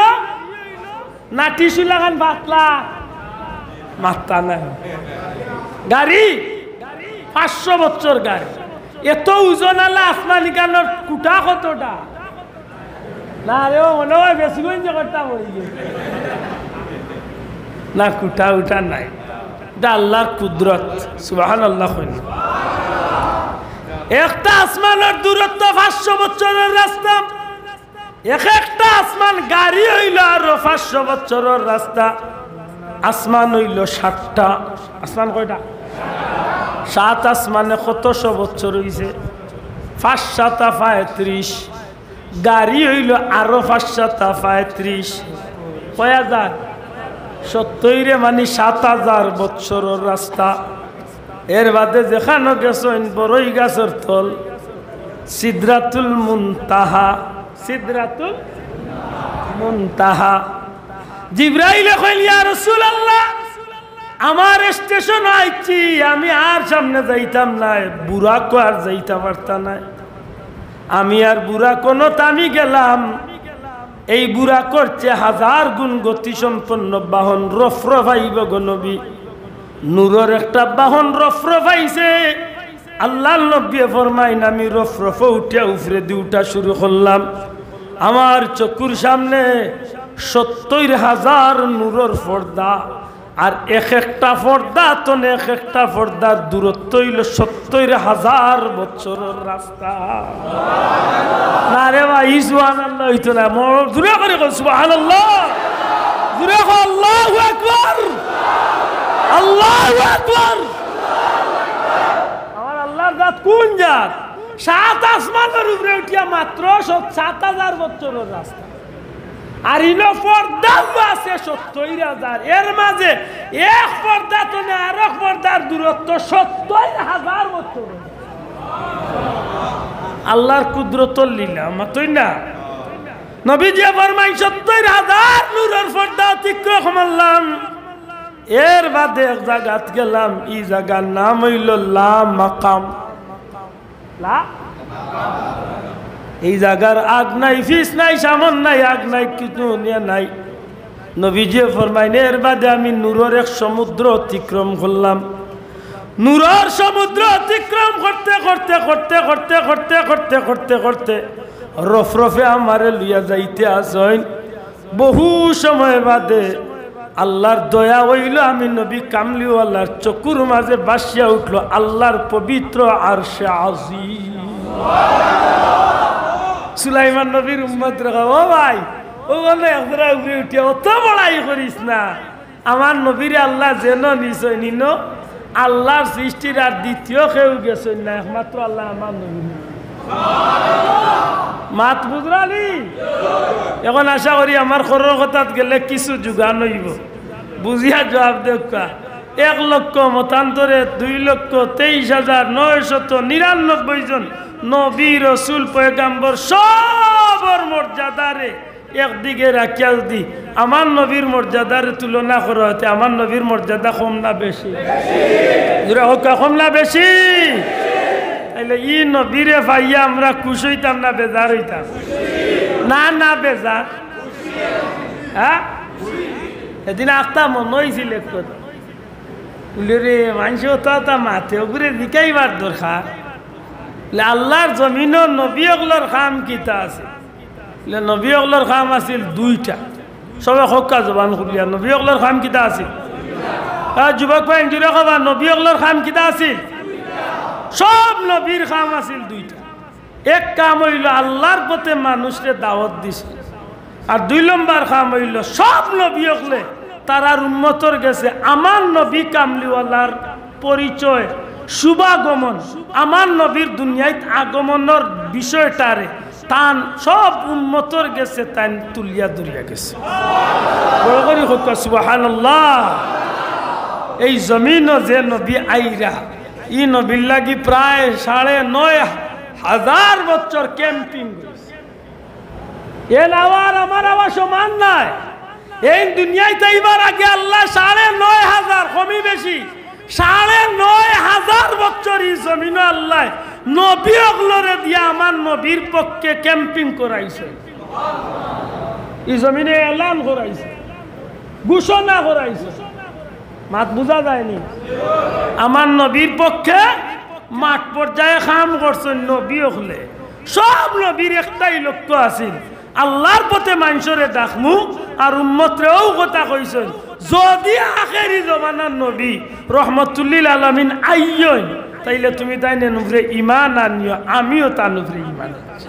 না টিস্যু লাগান পাতলা মাত্রা না গাড়ি 500 বছর গাড়ি। এত ওজন আলা আসমানি কানোর কুটা কতটা না রে মনে হয় বেশি গঞ্জ করতে পড়ে গেছে না কুটা উঠা নাই। এটা আল্লাহর কুদরত সুবহানাল্লাহ কইল। একটা আসমানের দূরত্ব 500 বছরের রাস্তা, এক একটা আসমান গাড়ি হইল আরো 500 বছরের রাস্তা। আসমান হইল 7টা। আসমান কয়টা? 7 আসমানে কতশো বছর হইছে? 5 7 35। গাড়ি হইল আরো 5 7 35। কয় হাজার? 70 মানে 7000 বছরের রাস্তা। এর বাদে যেখানে গেছেন বড়ই গাছের তল সিদরাতুল মুনতাহা, সিদরাতুল মুনতাহা। জিবরাইল কইল ইয়া রাসূলুল্লাহ আমার স্টেশন আইছি, আমি আর সামনে যাইতাম না, বুড়াকো আর যাইতে পারতাম না। আমি আর বুড়াকো আমি গেলাম, এই বুড়া করছে 1000 গুণ গতি সম্পন্ন বাহন রফরফাইব গো নবী। নূরের একটা বাহন রফরফাইছে। আল্লাহর নবী ফরমাইন আমি রফরফ উঠে উপরে দিয়ে উঠা শুরু করলাম। আমার চকুর সামনে 70,000 নূরের পর্দা, আর এক একটা পর্দা তো এক একটা পর্দার দূরত্ব হইল 70,000 বছরের রাস্তা। না রে ভাই সুবহানাল্লাহ হইতো না, দূরে করে সুবহানাল্লাহ, দূরে কর আল্লাহু আকবার, আল্লাহু আকবার। আমার আল্লাহর জাত কোন জাত? 7 আসমানের উপরে উঠিয়া মাত্র 7000 বছরের রাস্তা, আর ইনো পর্দা আছে 70,000। এর মাঝে এক পর্দা তো না আর এক পর্দার দূরত্ব 70,000 বছর। আল্লাহর কুদরত লীলা মাতই না। নবীজি ফরমাই 70,000 নূরের পর্দা অতিক্রম করলাম। এর বাদে এক জায়গাত গেলাম, এই জায়গার নাম হইল লা মাকাম। লা এই জায়গার আগ নাই, ফিস নাই, সামন নাই, আগ নাই, কিছু নাই। নবীজি ফরমাইন এর বাদে আমি নূরের এক সমুদ্র অতিক্রম করলাম। নূরের সমুদ্র অতিক্রম করতে করতে করতে করতে করতে করতে করতে করতে রফরফে আমারে লইয়া যাইতে আসেন। বহু সময় বাদে আল্লাহর দয়া হইল, আমি নবী কামলিওয়ালার চকুর মাঝে বাসিয়া উঠলো আল্লাহর পবিত্র আরশে আজিম। সুলাইমান নবীর উম্মত রেখা ও ভাই ও বলে একজরা উপরে উঠিয়া অত বড়াই করিস না। আমার নবীরে আল্লাহ যেন নিশ্চয় নিন, আল্লাহর সৃষ্টির আর দ্বিতীয় কেউ গেছেন না, একমাত্র আল্লাহ আমার নবী। মাত বুঝলি? এখন আশা করি আমার খরর কথাত গেলে কিছু যোগান হইব, বুঝিয়া জবাব দেখা। 1 লক্ষ মতান্তরে 2,23,999 জন নবী রসুল পয়গাম্বর সবর মর্যাদারে একদিকে রাখিয়া যদি আমার নবীর মর্যাদার তুলনা করা হতে আমার নবীর মর্যাদা কম না বেশি? কম না বেশি? তাইলে ই নবীরে ভাইয়া আমরা খুশ হইতাম না বেজার হইতাম? না না বেজার। হ্যাঁ সেদিন আখতা মনে হয়েছিল রে মানুষ তা মাথে ওগুলো দিকাইবার দরকার। আল্লাহর জমিনও নবী অগলোর খাম কিতা আছে? নবী অগলোর খাম আছিল 2টা। সবে হকা জবান খুলিয়া নবী অগলোর খাম কিতা আছিল? যুবক ভাই জুড়ে কবা নবী অগলোর খাম কিতা আছিল? সব নবীর খাম আছিল 2টা। এক কাম হইল আল্লাহর পথে মানুষকে দাওয়াত দিছে, আর 2 নম্বর কাম হইল সব নবী অগলে তারার উম্মতর গেছে আমার নবী কামলিওয়ালার পরিচয় শুভাগমন, আমার নবীর দুনিয়ায় আগমনের বিষয়টারে তান সব উম্মতর গেছে তান তুলিয়া ধরিয়া গেছে। বড় করে হোক সুবহানাল্লাহ। এই জমিনও যে নবী আইরা ই নবীর লাগি প্রায় 9.5 1000 বছর ক্যাম্পিং করছে। এর আবার আমার আবার সমান নাই। এই দুনিয়ায় তাইবার আগে আল্লাহ 9500 কমই বেশি 9500 বছর এই জমিনে আল্লাহ নবী অগলরে দিয়া আমার নবীর পক্ষে ক্যাম্পিং করাইছে। এই জমিনে এলান করাইছে, ঘোষণা করাইছে। মাত বুঝা যায়নি? আমার নবীর পক্ষে মাঠ পর্যায়ে কাম করছেন নবী হলে। সব নবীর একটাই লক্ষ্য আছিল, আল্লাহর পথে মানুষরে ডাকমু আর উম্মতরেও কথা কইছেন যদি আখেরি জমানার নবী রহমতুল্লিল আলামিন আইয়ন তাইলে তুমি তাই নুফরে ইমান আনিও, আমিও তার নুফরে ইমান আনছি।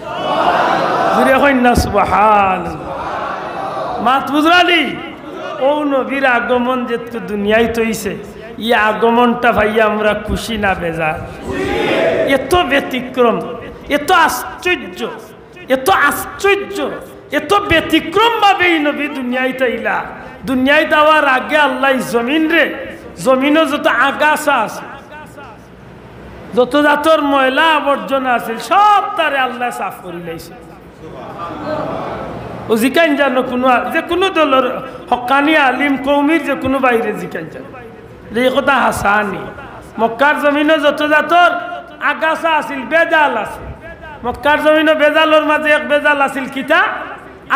জুড়ে কইন না সুবহানাল্লাহ। মাত বুঝরালি? ও নবীর আগমন যেহেতু দুনিয়ায় তৈছে, ই আগমনটা ভাইয়া আমরা খুশি না বেজার? এত ব্যতিক্রম, এত আশ্চর্য, এত আশ্চর্য, এত ব্যতিক্রম ভাবে এই নবী দুনিয়ায় তাইলা। দুনিয়ায় দেওয়ার আগে আল্লাহ জমিন রে, জমিনও যত আগাছা আছে, যত জাতর ময়লা আবর্জনা আছে সব তারে আল্লাহ সাফ করে লাইছে। ও জিকাইন জানো কোনো যে কোনো দলের হকানি আলিম কৌমির যে কোনো বাইরে জিকাইন জানো যে এই কথা হাসানি। মক্কার জমিনে যত জাতর আগাছা আছিল, বেজাল আছে। মক্কার জমিনে বেজালর মাঝে এক বেজাল আছিল কিতা,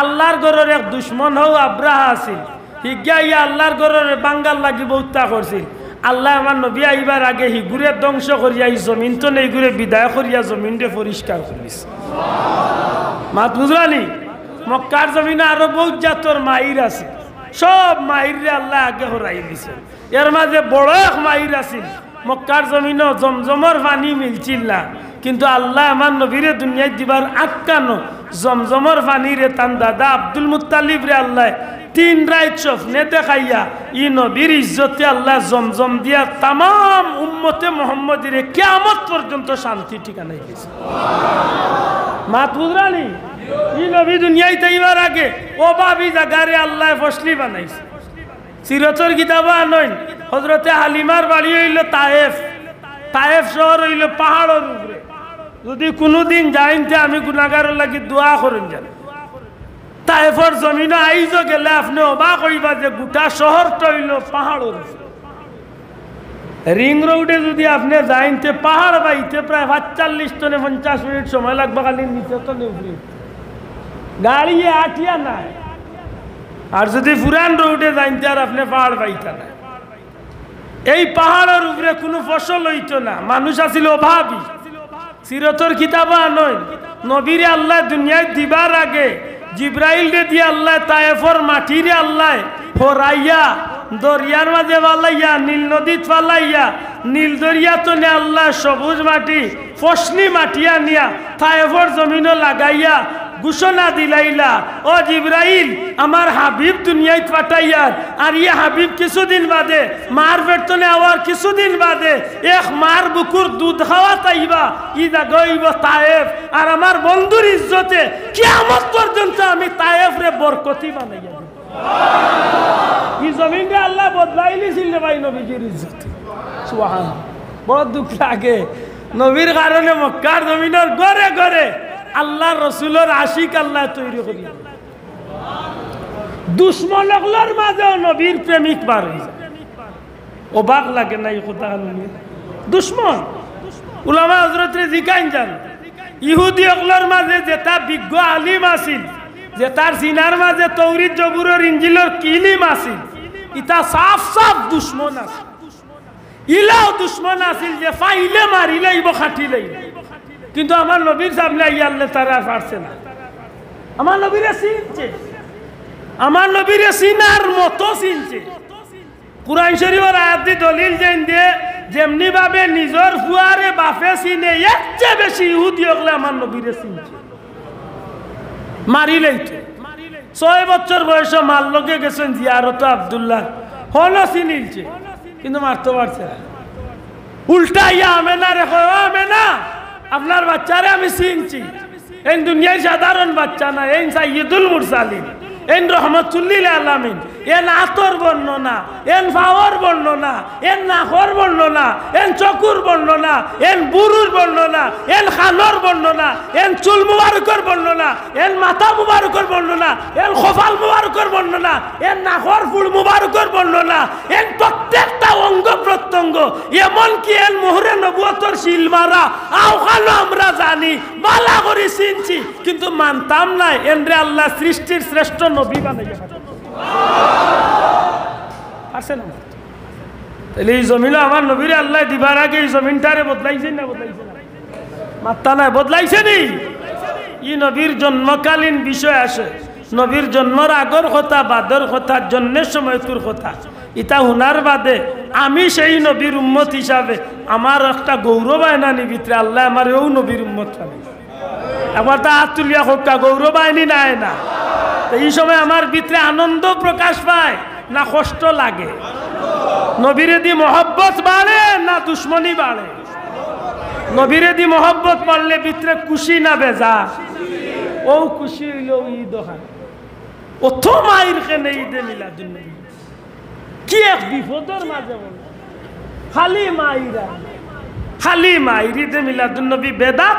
আল্লাহর ঘরের এক দুশ্মন হও আব্রাহা আছিল। হিগিয়া ইয়া আল্লাহর ঘরের বাঙ্গাল লাগি বহুতা করছিল। আল্লাহ আমার নবী আইবার আগে হিগুরে ধ্বংস করিয়া এই জমিন তো নেই ঘুরে বিদায় করিয়া জমিনরে পরিষ্কার করিস। মাত বুঝলানি? মক্কার জমিনে আরো বহুত জাতর মাহির আছে, সব মাহিরে আল্লাহ আগে হরাই দিছে। এর মাঝে বড় এক মাহির আছিল। মক্কার জমিনে জমজমর পানি মিলছিল না, কিন্তু আল্লাহ আমার নবীরে দুনিয়ায় দিবার আটকানো জমজমর পানিরে তান দাদা আব্দুল মুত্তালিব রে আল্লাহ 3 রাত স্বপ্নে দেখাইয়া ই নবীর ইজ্জতে আল্লাহ জমজম দিয়া তামাম উম্মতে মুহাম্মদিরে কিয়ামত পর্যন্ত শান্তি ঠিকানাই দিয়েছে। মাত বুঝরানি? ই নবী দুনিয়ায় তাইবার আগে ও বাবি জাগারে আল্লাহ ফসলি বানাইছে। সিরতর কিতাবা আনইন হযরতে হালিমার বাড়ি হইল তায়েফ। তায়েফ শহর হইল পাহাড়ের উপরে। যদি কোনোদিন যাইনতে আমি গুনাহগারের লাগি দোয়া করেন যান। তায়েফর জমিনে আইজ গেলে আপনি অবাক হইবা যে গোটা শহরটা হইল পাহাড়ের উপরে। রিং রোডে যদি আপনি যাইনতে পাহাড় বাইতে প্রায় 45 থেকে 50 মিনিট সময় লাগবে, খালি নিচে তো নেই গাড়ি আটিয়া নাই। আর যদি পুরান রোডে যাইতে আর আপনি পাহাড় পাইতে না। এই পাহাড়ের উপরে কোনো ফসল হইতো না, মানুষ আছিল অভাবী। সিরতর কিতাবা নয় নবীরে আল্লাহ দুনিয়ায় দিবার আগে জিব্রাইল রে দিয়ে আল্লাহ তায়েফর মাটিরে আল্লাহ ফরাইয়া দরিয়ার মাঝে ফালাইয়া নীল নদীত ফালাইয়া নীল দরিয়া তো নে আল্লাহ সবুজ মাটি ফসলি মাটিয়া নিয়া তায়েফর জমিনও লাগাইয়া ঘোষণা দিলাইলা, ও জিব্রাইল আমার হাবিব দুনিয়ায় পাঠাইয়ার। আর ইয়ে হাবিব কিছুদিন বাদে মার বেতনে আওয়ার কিছুদিন বাদে এক মার বুকুর দুধ খাওয়া তাইবা ই জাগইব তায়েফ। আর আমার বন্ধুর ইজ্জতে কিয়ামত পর্যন্ত আমি তায়েফ রে বরকতি বানাইয়া দিব। ই জমিনে আল্লাহ বদলাইলিছিল ভাই নবীজির ইজ্জতে। সুবহানাল্লাহ। বড় দুঃখ লাগে নবীর কারণে মক্কার জমিনের ঘরে ঘরে আল্লাহ রসুলের আশিক আল্লাহ তৈরি করি। দুশ্মনগুলোর মাঝেও নবীর প্রেমিক বার হয়ে যায়। অবাক লাগে না এই কথা? দুশ্মন উলামা হযরত রে জিকাইন জান ইহুদি অগলোর মাঝে যেটা বিজ্ঞ আলিম আছিল, যে তার সিনার মাঝে তৌরিত জবুরের ইঞ্জিলের কিলিম আছিল, ইটা সাফ সাফ দুশ্মন আছে। ইলাও দুশ্মন আছিল যে ফাইলে মারিলেই খাটিলেই। কিন্তু আমার নবীর সামনে আল্লাহ তারা পারছে না। আমার নবীরে চিনছে, আমার নবীরে চিনার মতো চিনছে। কুরআন শরীফের আয়াত দলিল দেন যে যেমনি ভাবে নিজের ফুয়ারে বাপে চিনে এর চেয়ে বেশি ইহুদি হলে আমার নবীরে চিনছে। মারিলেই তো 6 বছর বয়সে মার লগে গেছেন জিয়ারত আব্দুল্লাহ, হলো চিনিলছে কিন্তু মারতে পারছে না। উল্টা ইয়া আমেনা রেখো, আমেনা আপনার বাচ্চারে আমি চিনছি। এই দুনিয়ায় সাধারণ বাচ্চা না, এই সাইয়্যিদুল মুরসালিন। এন রহমতুল্লিল আলামিন, এন আতর বর্ণনা, এন ফাওয়ার বর্ণনা, এন নাখর বর্ণনা, এন চকুর বর্ণনা, এন বুরুর বর্ণনা, এন খানর বর্ণনা, এন চুল মুবারকর বর্ণনা, এন মাথা মুবারকর বর্ণনা, এন খোফাল মুবারকর বর্ণনা, এন নাখর ফুল মুবারকর বর্ণনা, এন প্রত্যেকটা অঙ্গ প্রত্যঙ্গ, এমনকি এন মোহরে নবুয়তর শিলমারা আওখানো আমরা জানি, বালা করে চিনছি, কিন্তু মানতাম না এনরে আল্লাহ সৃষ্টির শ্রেষ্ঠ নবী বানাইয়া আছে না। তাহলে এই জমিনে আমার নবীরে আল্লাহ দিবার আগে এই জমিনটারে বদলাইছে না? বদলাইছে না? মাত্তা নাই, বদলাইছে নি? ই নবীর জন্মকালীন বিষয় আসে, নবীর জন্মর আগর কথা, বাদর কথা, জন্মের সময়তুর কথা, ইটা হুনার বাদে আমি সেই নবীর উম্মত হিসাবে আমার একটা গৌরব আয়না নি ভিতরে আল্লাহ আমার এও নবীর উম্মত বানাই। একবার তা হাত তুলিয়া হোকা গৌরব আইনি না না। এই সময় আমার ভিতরে আনন্দ প্রকাশ পায় না কষ্ট লাগে? নবীরে দি মহব্বত বাড়ে না দুশ্মনী বাড়ে? নবীরে দি মহব্বত বাড়লে ভিতরে খুশি না বেজা? ও খুশি হইল ঈদ হয়, অত মায়ের কেন ঈদে মিলাদুন্নবী কি এক বিপদের মাঝে বল, খালি মাইরা খালি মাইর ঈদে মিলাদুন্নবী বেদাত,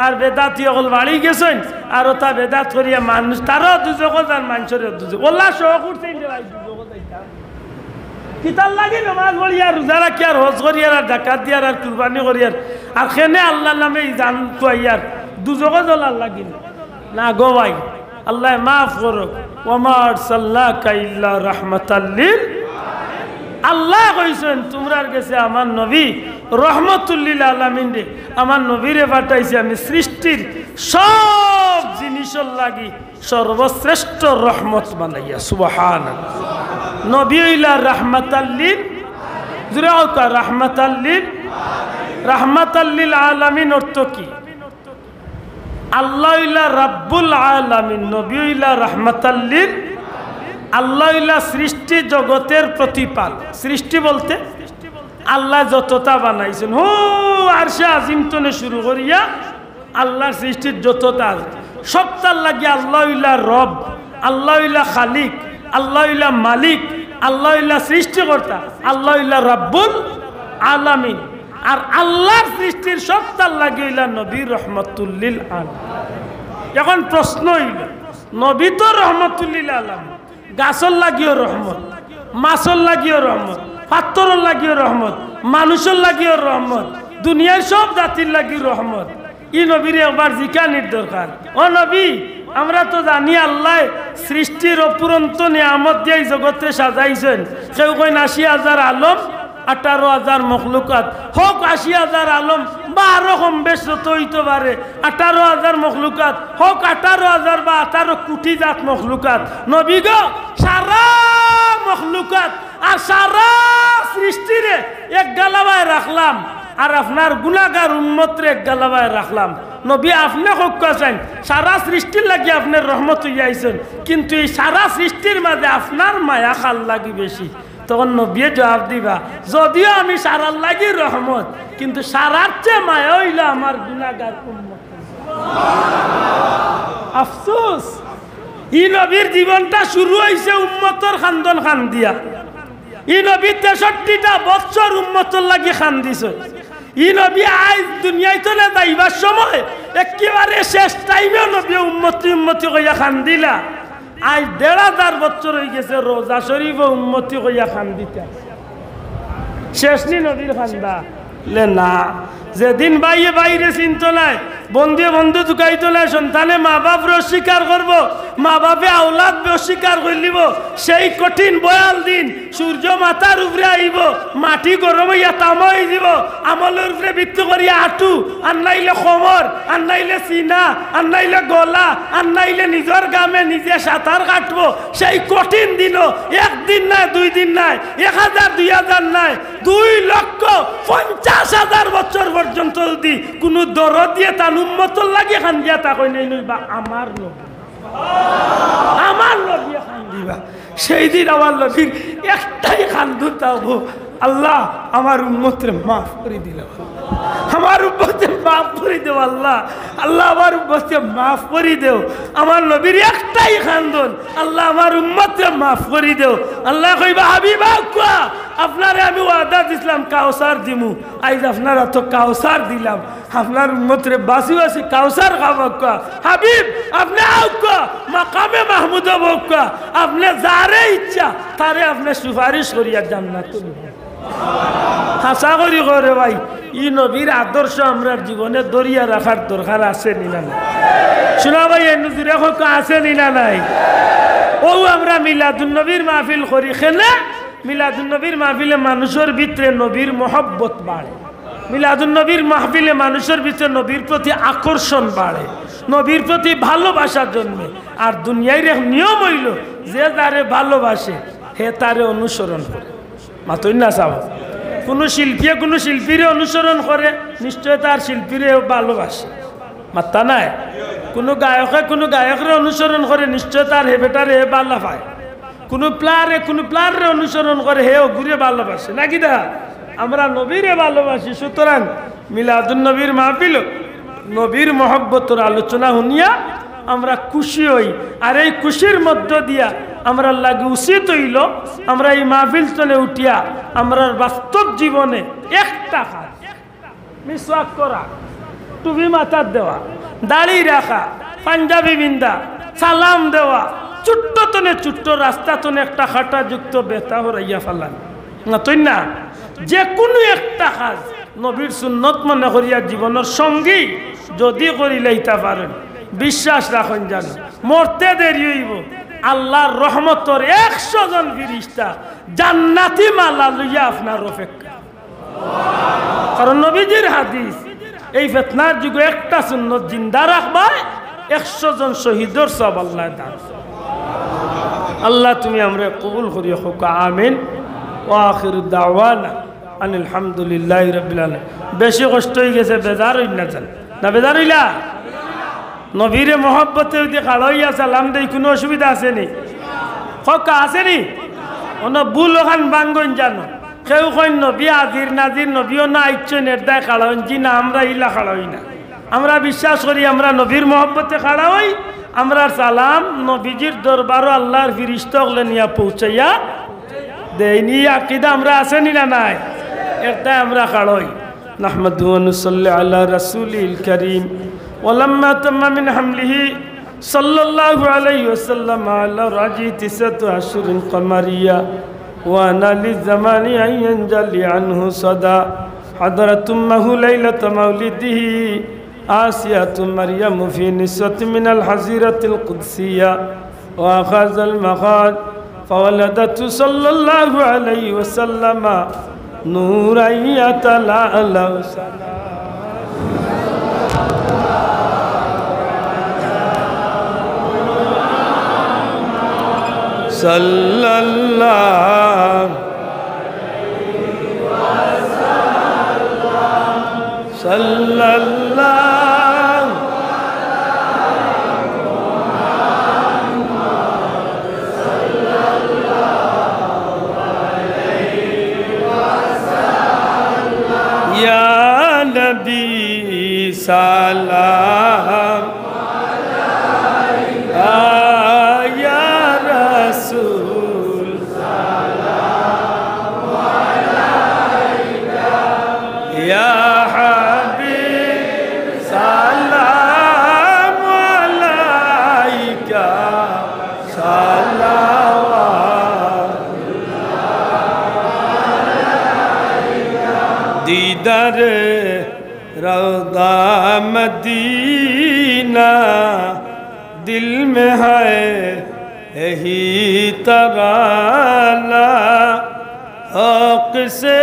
আর বেদাতি অকল বাড়ি গেছেন আর ওটা বেদাত করিয়া মানুষ তারও দুজক আর মানুষের দুজক ওল্লা শখ উঠছে কিতার লাগে নমাজ পড়িয়া রোজা রাখি আর হজ করিয়ার আর ডাকাত দিয়ার আর কুরবানি করিয়ার আর খেনে আল্লাহর নামে জান খুয়াইয়ার দুজক জ্বলার লাগিল না গো ভাই। আল্লাহ মাফ করুক। ওমা আরসালনাকা ইল্লা রাহমাতাল লিল, আল্লাহ কইছেন তোমরার কাছে আমার নবী রহমতুল্লিল আলামিন রে, আমার নবীরে পাঠাইছি আমি সৃষ্টির সব জিনিসের লাগি সর্বশ্রেষ্ঠ রহমত বানাইয়া। সুবহানাল্লাহ। নবী হইলা রাহমাতাল লিল, জুরে ওকা রাহমাতাল লিল, রাহমাতাল লিল আলামিন অর্থ কি? আল্লাহ হইলা রাব্বুল আলামিন, নবী হইলা রাহমাতাল লিল, আল্লাহ হইলা সৃষ্টি জগতের প্রতিপাল। সৃষ্টি বলতে আল্লাহ যতটা বানাইছেন হো আরশে আজিম তনে শুরু করিয়া আল্লাহর সৃষ্টির যতটা সবটার লাগিয়া আল্লাহ হইলা রব, আল্লাহ হইলা খালিক, আল্লাহ হইলা মালিক, আল্লাহ হইলা সৃষ্টিকর্তা, আল্লাহ হইলা রাব্বুল আলামিন। আর আল্লাহর সৃষ্টির সবটার লাগিয়ে হইলা নবী রহমতুল্লিল আলামিন। এখন প্রশ্ন হইল নবী তো রহমতুল্লিল আলামিন, গাছর লাগিও রহমত, মাছর লাগিও রহমত, পাত্তরের লাগিও রহমত, মানুষের লাগিও রহমত, দুনিয়ার সব জাতির লাগি রহমত। ই নবীর একবার জিকানির দরকার। ও নবী, আমরা তো জানি আল্লাহ সৃষ্টির অপুরন্ত নিয়ামত দিয়ে জগতে সাজাইছেন। কেউ কইন ৮০,০০০ আলম, ১৮,০০০ মখলুকাত, হোক ৮০,০০০ আলম বা আরো কম বেশ যত হইতে পারে, ১৮,০০০ মখলুকাত হোক ১৮,০০০ বা ১৮ কোটি জাত মখলুকাত। নবী গো সারা মখলুকাত আর সারা সৃষ্টিরে এক গালাবায় রাখলাম, আর আপনার গুনাহগার উম্মতরে এক গালাবায় রাখলাম। নবী আপনি হোক চান সারা সৃষ্টির লাগি আপনার রহমত হইয়া আইছেন, কিন্তু এই সারা সৃষ্টির মাঝে আপনার মায়া খাল লাগি বেশি। তখন নবী জবাব দিবা, যদিও আমি সারার লাগি রহমত, কিন্তু সারার চেয়ে মায়া হইল আমার গুনাহগার উম্মত। আফসোস, ই নবীর জীবনটা শুরু হয়েছে উম্মতর খান্দন খান দিয়া। ই নবী ৬৩টা বছর উম্মতর লাগি খান দিছে। ই নবী আজ দুনিয়ায় চলে যাইবার সময় একেবারে শেষ টাইমে নবী উম্মতি উম্মতি কইয়া খান দিলা। আজ ১,৫০০ বছর হয়ে গেছে রোজা শরীফ উম্মতি কইয়া খান দিতে শেষ নি নবীর খান্দা লে না। যেদিন বাইয়ে বাইরে চিন্ত নাই, বন্ধু বন্ধু ঢুকাইতো নাই, সন্তানে মা বাপ অস্বীকার করব, মা বাপে আওলাদ অস্বীকার করলিব, সেই কঠিন বয়াল দিন সূর্য মাথার উপরে আইব, মাটি গরম হইয়া তামাই দিব, আমলের উপরে ভিত্তি করিয়া আঁটু, আর নাইলে কোমর, আর নাইলে সিনা, আর নাইলে গলা, আর নাইলে নিজের গামে নিজে সাঁতার কাটবো। সেই কঠিন দিনও একদিন নাই, ২ দিন নাই, ১,০০০, ২,০০০ নাই, ২,৫০,০০০ বছর পর্যন্ত যদি কোনো দরদ দিয়ে তার উম্মতর লাগে খান দিয়া তা কই নাই নইবা আমার নবী, আমার নবী খান দিবা। সেই দিন আমার নবীর একটাই খান্দুন থাকবো, আল্লাহ আমার উম্মতরে মাফ করে দিলাম, আমার উম্মতকে মাফ করে দেও আল্লাহ, আল্লাহ আমার উম্মতকে মাফ করে দেও। আমার নবীর একটাই খান্দন, আল্লাহ আমার উম্মতকে মাফ করে দেও। আল্লাহ কইবা হাবিবা কুয়া আপনারে আমি ওয়াদা দিছিলাম কাউসার দিমু, আইজ আপনারা তো কাউসার দিলাম, আপনার উম্মতরে বাসি বাসি কাউসার খাওয়া কুয়া। হাবিব আপনি আও কুয়া মাকামে মাহমুদ কুয়া, আপনি যারে ইচ্ছা তারে আপনি সুপারিশ করিয়া জান্নাত হাসা করি করে ভাই। ই নবীর আদর্শ আমরা জীবনে দরিয়া রাখার দরকার আছে নিনা নাই? শোনা ভাই এ নজরে আছে নিনা নাই? ও আমরা মিলাদুন নবীর মাহফিল করি, খেলে মিলাদুন নবীর মাহফিলে মানুষের ভিতরে নবীর মহব্বত বাড়ে, মিলাদুন নবীর মাহফিলে মানুষের ভিতরে নবীর প্রতি আকর্ষণ বাড়ে, নবীর প্রতি ভালোবাসা জন্মে। আর দুনিয়ার এক নিয়ম হইল যে তারে ভালোবাসে হে তারে অনুসরণ করে। মাতই না চাও, কোনো শিল্পীয়ে কোনো শিল্পীরে অনুসরণ করে নিশ্চয় তার শিল্পীরে ভালোবাসে, মাত্তা নাই? কোনো গায়কে কোনো গায়করে অনুসরণ করে নিশ্চয় তার হে বেটারে হে ভালো পায়, কোনো প্লারে অনুসরণ করে হে ঘুরে ভালোবাসে নাকি? দা আমরা নবীরে ভালোবাসি, সুতরাং মিলাদুন নবীর মাহফিল নবীর মহব্বতের আলোচনা শুনিয়া আমরা খুশি হই। আর এই খুশির মধ্য দিয়া আমরা লাগে উচিত হইল আমরা এই মাহফিল চলে উঠিয়া আমরা বাস্তব জীবনে একটা কাজ, মিসওয়াক করা, টুপি মাথার দেওয়া, দাড়ি রাখা, পাঞ্জাবি বিন্দা, সালাম দেওয়া, ছোট্ট তনে ছোট্ট রাস্তা তনে একটা খাটা যুক্ত বেতা হরাইয়া ফেলান না তুই না? যে কোনো একটা কাজ নবীর সুন্নত মনে করিয়া জীবনের সঙ্গী যদি করিলেইতা পারেন, বিশ্বাস রাখুন জানো মরতে দেরি হইব, আল্লাহর রহমতর 100 জন ফিরিস্তা জান্নাতি মালা লইয়া আপনার অপেক্ষা। কারণ নবীজির হাদিস এই ফিতনার যুগে একটা সুন্নত জিন্দা রাখবায় 100 জন শহীদর সব আল্লাহ দান। আল্লাহ তুমি আমরা কবুল করিয়া হোক, আমিন। ওয়া আখিরু দাওয়ানা আনিল হামদুলিল্লাহি রাব্বিল আলামিন। বেশি কষ্ট হয়ে গেছে, বেজার হই না জান না? বেজার হইলা? নবীরে মহব্বতে যদি খাড়াইয়া সালাম দেই কোনো অসুবিধা আছে নি? হকা আছে নি? অন বুল ওখান বাঙ্গন জানো কেউ কইন নবী আজির নাজির নবীও না ইচ্ছে নেদায় খাড়াইন জি না, আমরা ইলা খাড়াই না। আমরা বিশ্বাস করি আমরা নবীর মহব্বতে খাড়া হই, আমরা সালাম নবীজির দরবারও আল্লাহর ফিরিস্তা হলে নিয়ে পৌঁছাইয়া দেয়নি। আকিদা আমরা আসেনি না নাই? একটা আমরা খাড়াই। নাহমাদু ওয়া নুসাল্লি আলা রাসূলিল কারীম ওয়ালাম্মা তাম্মা মিন হামলিহি সাল্লাল্লাহু আলাইহি ওয়াসাল্লাম আলা রাজি 9 আশহুরিন কমারিয়া ওয়া আনা লিজামানি আইয়ানজালি আনহু সাদা হাদরাতুম্মাহু লাইলাতা মাউলিদিহি আসিয়াতু মারইয়াম ফি নিসওয়াতি মিনাল হাজিরাতিল কুদসিয়া ওয়া আখাযাল মাখাদ ফাওয়ালাদাতু সাল্লাল্লাহু আলাইহি ওয়াসাল্লাম নূরাইয়াতালা আলা সাল্লাল্লাহু সাল্লাল্লাহু ইয়া নবী সালাম আলাইকা ইয়া রাসূল সালাম আলাইকা ইয়া হাবিব সালাম আলাইকা সালাওয়াতুল্লাহ दीदार रौदा मदीना दिल में है यही तराना हक से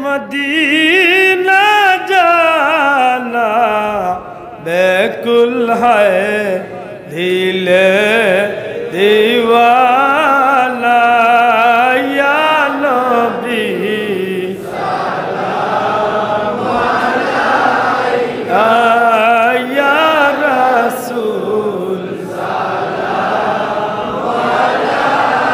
मदीना जाना बेकुल है दिल दीवाना या नबी या रसूल सल्लल्लाहु अलैहि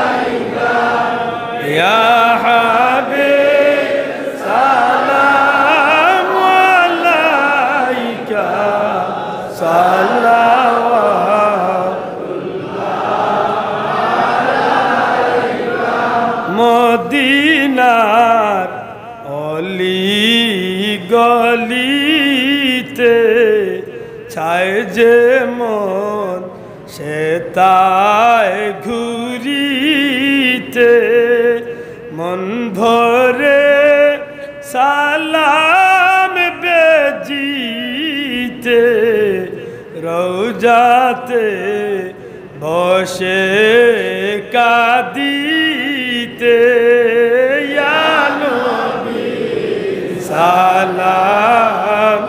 যে মন সে তাই ঘুরিতে মন ভরে সালাম বেজিতে রওজাতে বসে কাঁদিতে ইয়া নবী সালাম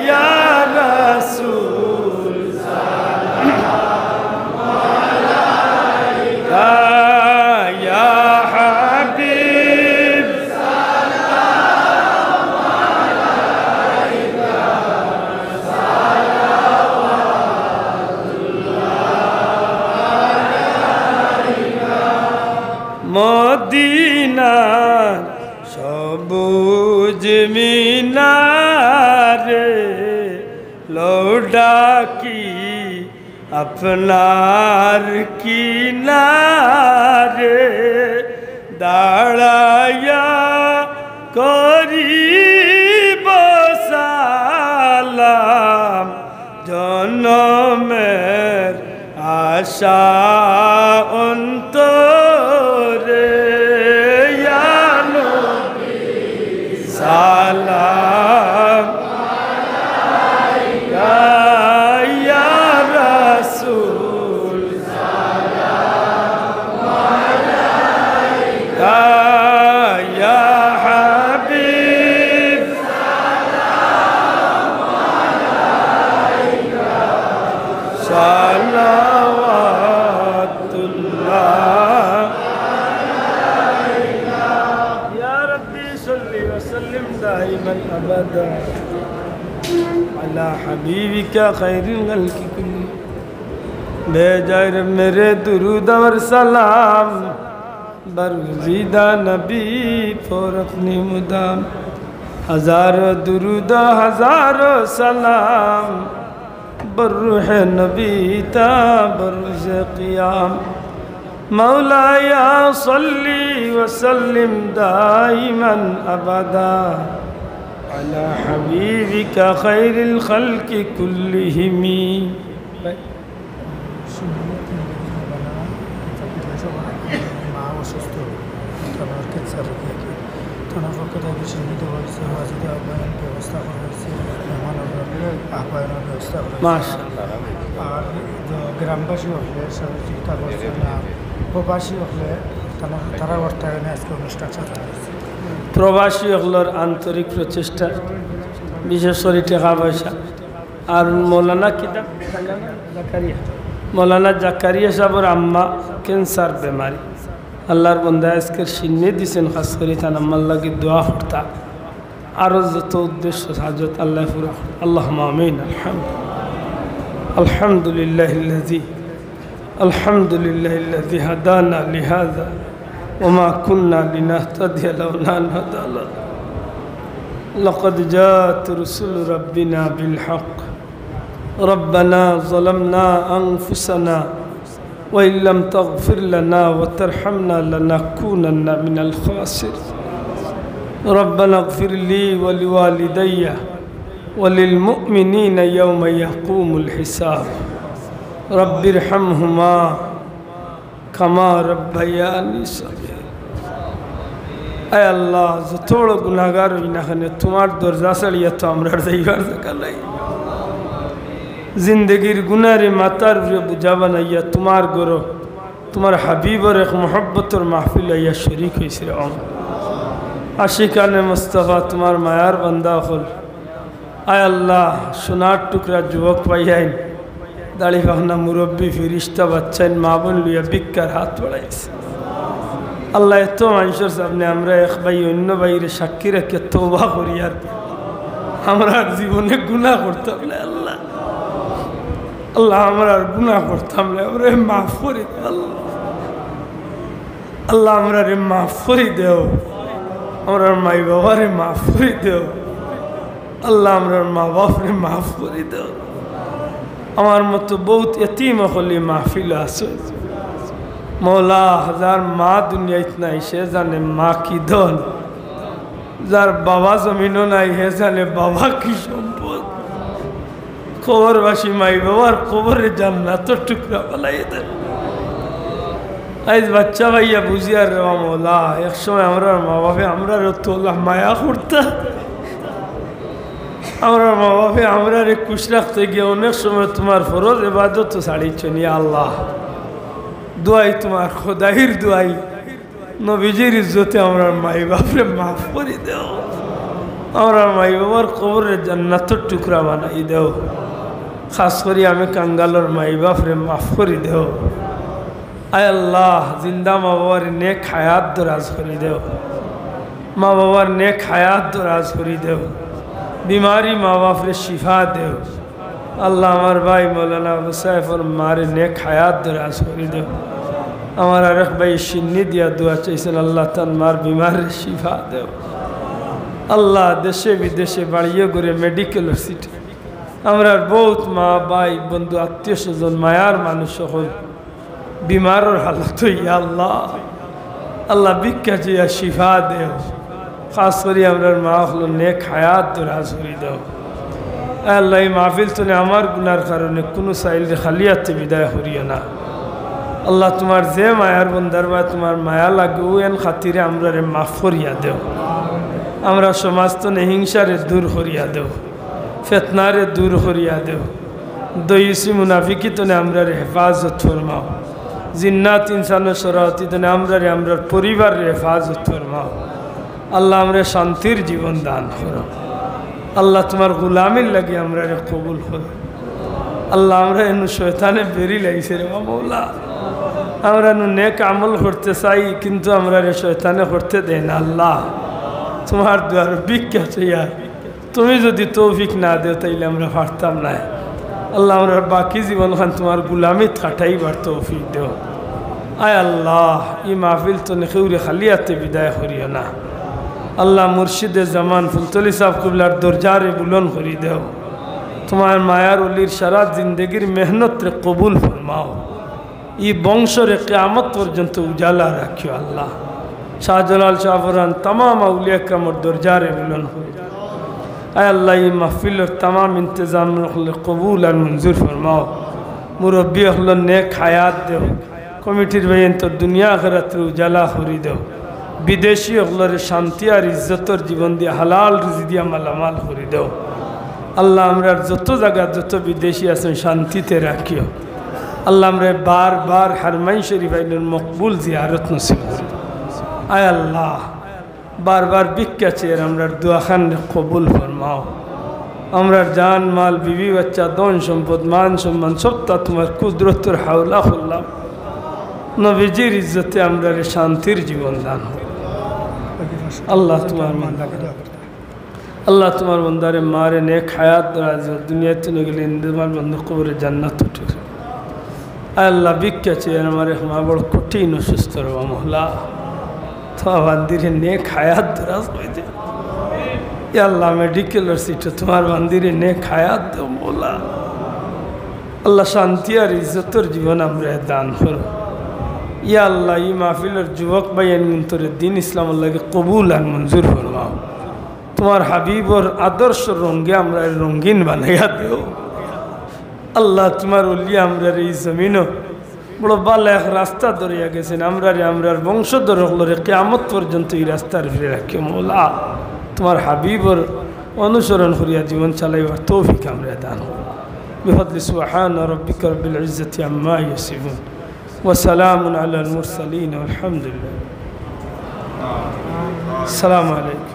ইয়া রাসূল সালাম আলাইকা ইয়া হাবিব সালাম আলাইকা মদিনা সবুজ মিনারে লৌডাকি আপনার কিনারে দাঁড়াইয়া করিব সালাম জনমের আশা অন্তরে ইয়া নবী সালাম আলাইকা ইয়া রাসূল সালাম আলাইকা ইয়া হাবিব সালাম আলাইকা সালাওয়াতুল্লাহ আলাইকা ইয়া রাব্বি সাল্লি ওয়া সাল্লিম দাইমান আবাদা আলা হাবিবিকা খায়রুল খালকি কুল্লি বেজার মেরে দুরুদ और सलाम बरगुज़ीदा नबी पर अपनी मुदाम हजारों दुरूद हजारों सलाम बर्रूह नबी ता बर्रुज़ क़ियाम मौलाया सल्ली वसल्लिम दाइमन अबदा अला हबीबिका खैरिल खल्क़ि कुल्लिहिम আর গ্রামবাসী হলে সহযোগিতা করছেন আর প্রবাসী হলে তারা অর্থায়নে আজকে অনুষ্ঠান সাজানো হয়েছে। প্রবাসী হলোর আন্তরিক প্রচেষ্টা বিশেষ করে টাকা পয়সা আর মৌলানা কিতাব মৌলানা জাকারিয়া সাহেবের আম্মা ক্যান্সার বেমারি আল্লাহর বন্দা আজকের সিন্নি দিছেন খাস করে তার আম্মার লাগে দোয়া করতা আরও যত উদ্দেশ্য হাজত আল্লাহ পুরা আল্লাহুম্মা আমিন আলহামদুলিল্লাহিল্লাযী হাদানা লিহাযা ওয়া কুন্না লিনাহতাদিয়া লাওলা আন হাদানা লাকাদ জাআত রুসুলু রাব্বিনা বিল হক ربنا ظلمنا أنفسنا وإن لم تغفر لنا وترحمنا لنكونن من الخاسرين ربنا اغفر لي ولوالدي وللمؤمنين يوم يقوم الحساب رب ارحمهما كما ربياني صغيرا اے اللہ যতোড় গুনাহগার হই না কেন তোমার দরজা ছাড়িয়া তো আমরা যাইবার জায়গা নাই জিন্দগির গুনারে মাতার উপরে বুঝা বানাইয়া তোমার গরো তোমার হাবিবর এক মোহব্বতর মাহফিল আইয়া শরীক হয়েছে আশিকানে মুস্তাফা তোমার মায়ার বান্দা হল আয় আল্লাহ সোনার টুকরা যুবক পাইয়াইন দাড়ি পাখনা মুরব্বী ফিরিস্তা বাচ্চাইন মা বোন লইয়া ভিক্ষার হাত বাড়াইছে আল্লাহ এত মানুষের সামনে আমরা এক ভাই অন্য ভাইয়ের সাক্ষী রেখে তওবা করি আর আমরা জীবনে গুনাহ করতাম না আল্লাহ আল্লাহ আমরা গুনাহ করতাম না আমরা মাফ করি আল্লাহ আমরা রে মাফ করে দেও আমরা মাই বাবারে মাফ করে দেও আল্লাহ আমরা মা বাপরে মাফ করে দেও আমার মতো বহুত এতিম হলি মাহফিল আছে মৌলা হাজার মা দুনিয়া ইতনা এসে জানে মা কি ধন যার বাবা জমিনও নাই হে জানে বাবা কি সম্পদ। কবরবাসী মাই বাবার কবরে জান্নাতের টুকরা বালাই দেন। আজ বাচ্চা ভাইয়া বুঝি আর রেওয়া মৌলা, একসময় আমরা মা বাপে আমরা তোলা মায়া করতা, আমরা মা বাপে আমরা রে খুশ রাখতে গিয়ে অনেক সময় তোমার ফরজ এবাদত তো ছাড়িচ্ছ নি। আল্লাহ দোয়াই তোমার খোদাইর দোয়াই, নবীজির ইজ্জতে আমরা মাই বাপরে মাফ করে দেও, আমরা মাই বাবার কবরের জান্নাতের টুকরা বানাই দেও। খাস করি আমি কাঙ্গালোর মাই বাপরে মাফ করে দেও। আয় আল্লাহ জিন্দা মা বাবার নেক হায়াত দরাজ করে দেও, মা বাবার নেক হায়াত দরাজ করে দেও। বিমারি মা বাপরে শিফা দেও। আল্লাহ আমার ভাই মৌলানা আবু সাইফর মারে নেক হায়াত দরাজ করে দেও। আমার আরেক ভাই সিন্নি দিয়া দোয়া চাইছেন, আল্লাহ তার মার বিমারের শিফা দেও। আল্লাহ দেশে বিদেশে বাড়িয়ে করে মেডিকেলের সিট আমরা বহুত মা ভাই বন্ধু আত্মীয় স্বজন মায়ার মানুষ সকল বিমারের হালত ইয়া আল্লাহ, আল্লাহ ভিক্ষা চেয়ে শিফা দেও। খাস করি আমরা মা হলো নেক হায়াত দরাজ করে দেও। আল্লাহ এই মাহফিল তুমি আমার গুনার কারণে কোনো চাইলে খালিয়াতে বিদায় করিও না। আল্লাহ তোমার যে মায়ার বন্দার বা তোমার মায়া লাগে ও এন খাতিরে আমরা রে মাফ করিয়া দেও। আমরা সমাজ তো হিংসারে দূর করিয়া দেও, ফেতনারে দূর করিয়া দেও। দইসি মুনাফিকি তো আমরা রে হেফাজত ফরমাও। জিন্নাত ইনসানের সরাহতি তো আমরা রে আমরা পরিবারের হেফাজত ফরমাও। আল্লাহ আমরা শান্তির জীবন দান করো। আল্লাহ তোমার গুলামির লাগে আমরা রে কবুল করো। আল্লাহ আমরা এনু শয়তানে বেরি লাগছে রে মৌলা, আমরা নেক আমল করতে চাই কিন্তু আমরা রে শয়তানে করতে দেয় না। আল্লাহ তোমার দুয়ার ভিক্ষা চাইয়া, তুমি যদি তৌফিক না দেও তাইলে আমরা পারতাম না। আল্লাহ আমরা বাকি জীবন খান তোমার গুলামিত কাটাইবার তৌফিক দেও। আয় আল্লাহ ই মাহফিল তো নেউরে খালিয়াতে বিদায় করিও না। আল্লাহ মুর্শিদে জামান ফুলতলি সাহেব কুবলার দরজারে বুলন করি দেও। তোমার মায়ার অলির সারা জিন্দগির মেহনত রে কবুল ফরমাও। ই বংশরে কিয়ামত পর্যন্ত উজালা রাখিও। আল্লাহ শাহজালাল শাহফরান तमाम আউলিয়া کرامর দরজারে বুলন করি। আয় আল্লাহ ই মাহফিলের तमाम इंतजाम কবুল আর মঞ্জুর ফরমাও। মুরব্বী হলো নেক হায়াত দেও। কমিটির ভাইয়েন তো দুনিয়া আখিরাত উজালা করি দেও। বিদেশি হলরে শান্তি আর ইজ্জতর জীবন দিয়ে হালাল রুজি দিয়া মালামাল করে দেও। আল্লাহ আমরা যত জায়গা যত বিদেশি আছেন শান্তিতে রাখিও। আল্লাহ আমরা বার বার হারমাইন শরীফ আইনের মকবুল জিয়ারত নসিব করি। আয় আল্লাহ বার বার ভিক্ষা চেয়ে আমরা দোয়াখান কবুল ফরমাও। আমরা জান মাল বিবি বাচ্চা দন সম্পদ মান সম্মান সবটা তোমার কুদরতের হাওলা করলাম। নবীজির ইজ্জতে আমরা শান্তির জীবন দান হোক। আল্লাহ তোমার আল্লাহ তোমার বন্দারে মারে নেক হায়াত দরাজ দুনিয়াতে গেলে তোমার বন্ধু কবরে জান্নাত উঠে। আল্লাহ ভিক্ষা চেয়ে আমার মা বড় কঠিন অসুস্থ রবা মহলা তোমার বান্দিরে নেক হায়াত দরাজ হয়ে যায়। আল্লাহ মেডিকেলের সিটে তোমার বান্দিরে নেক হায়াত দেও মোলা। আল্লাহ শান্তি আর ইজ্জতের জীবন আমরা দান করো। ইয়া আল্লাহ ই মাহফিলের যুবক ভাইয়ের মন্তরে দিন ইসলাম আল্লাহকে কবুল আর মঞ্জুর ফরমাও। তোমার হাবিবর আদর্শ রঙ্গে আমরা রঙ্গিন বানাইয়া দেও। আল্লাহ তোমার উলিয়া আমরা এই জমিনও বড় ভালো এক রাস্তা ধরিয়া গেছেন। আমরার বংশধর হলরে কিয়ামত পর্যন্ত এই রাস্তার ফিরে রাখি মৌলা। তোমার হাবিবর অনুসরণ করিয়া জীবন চালাইবার তৌফিক আমরা দান বিফদলি সুবহান রাব্বিকা রব্বিল ইজ্জাতি আম্মা ইয়াসিফুন ওয়া সালামুন আলাল মুরসালিন আলহামদুলিল্লাহ। আসসালামু আলাইকুম।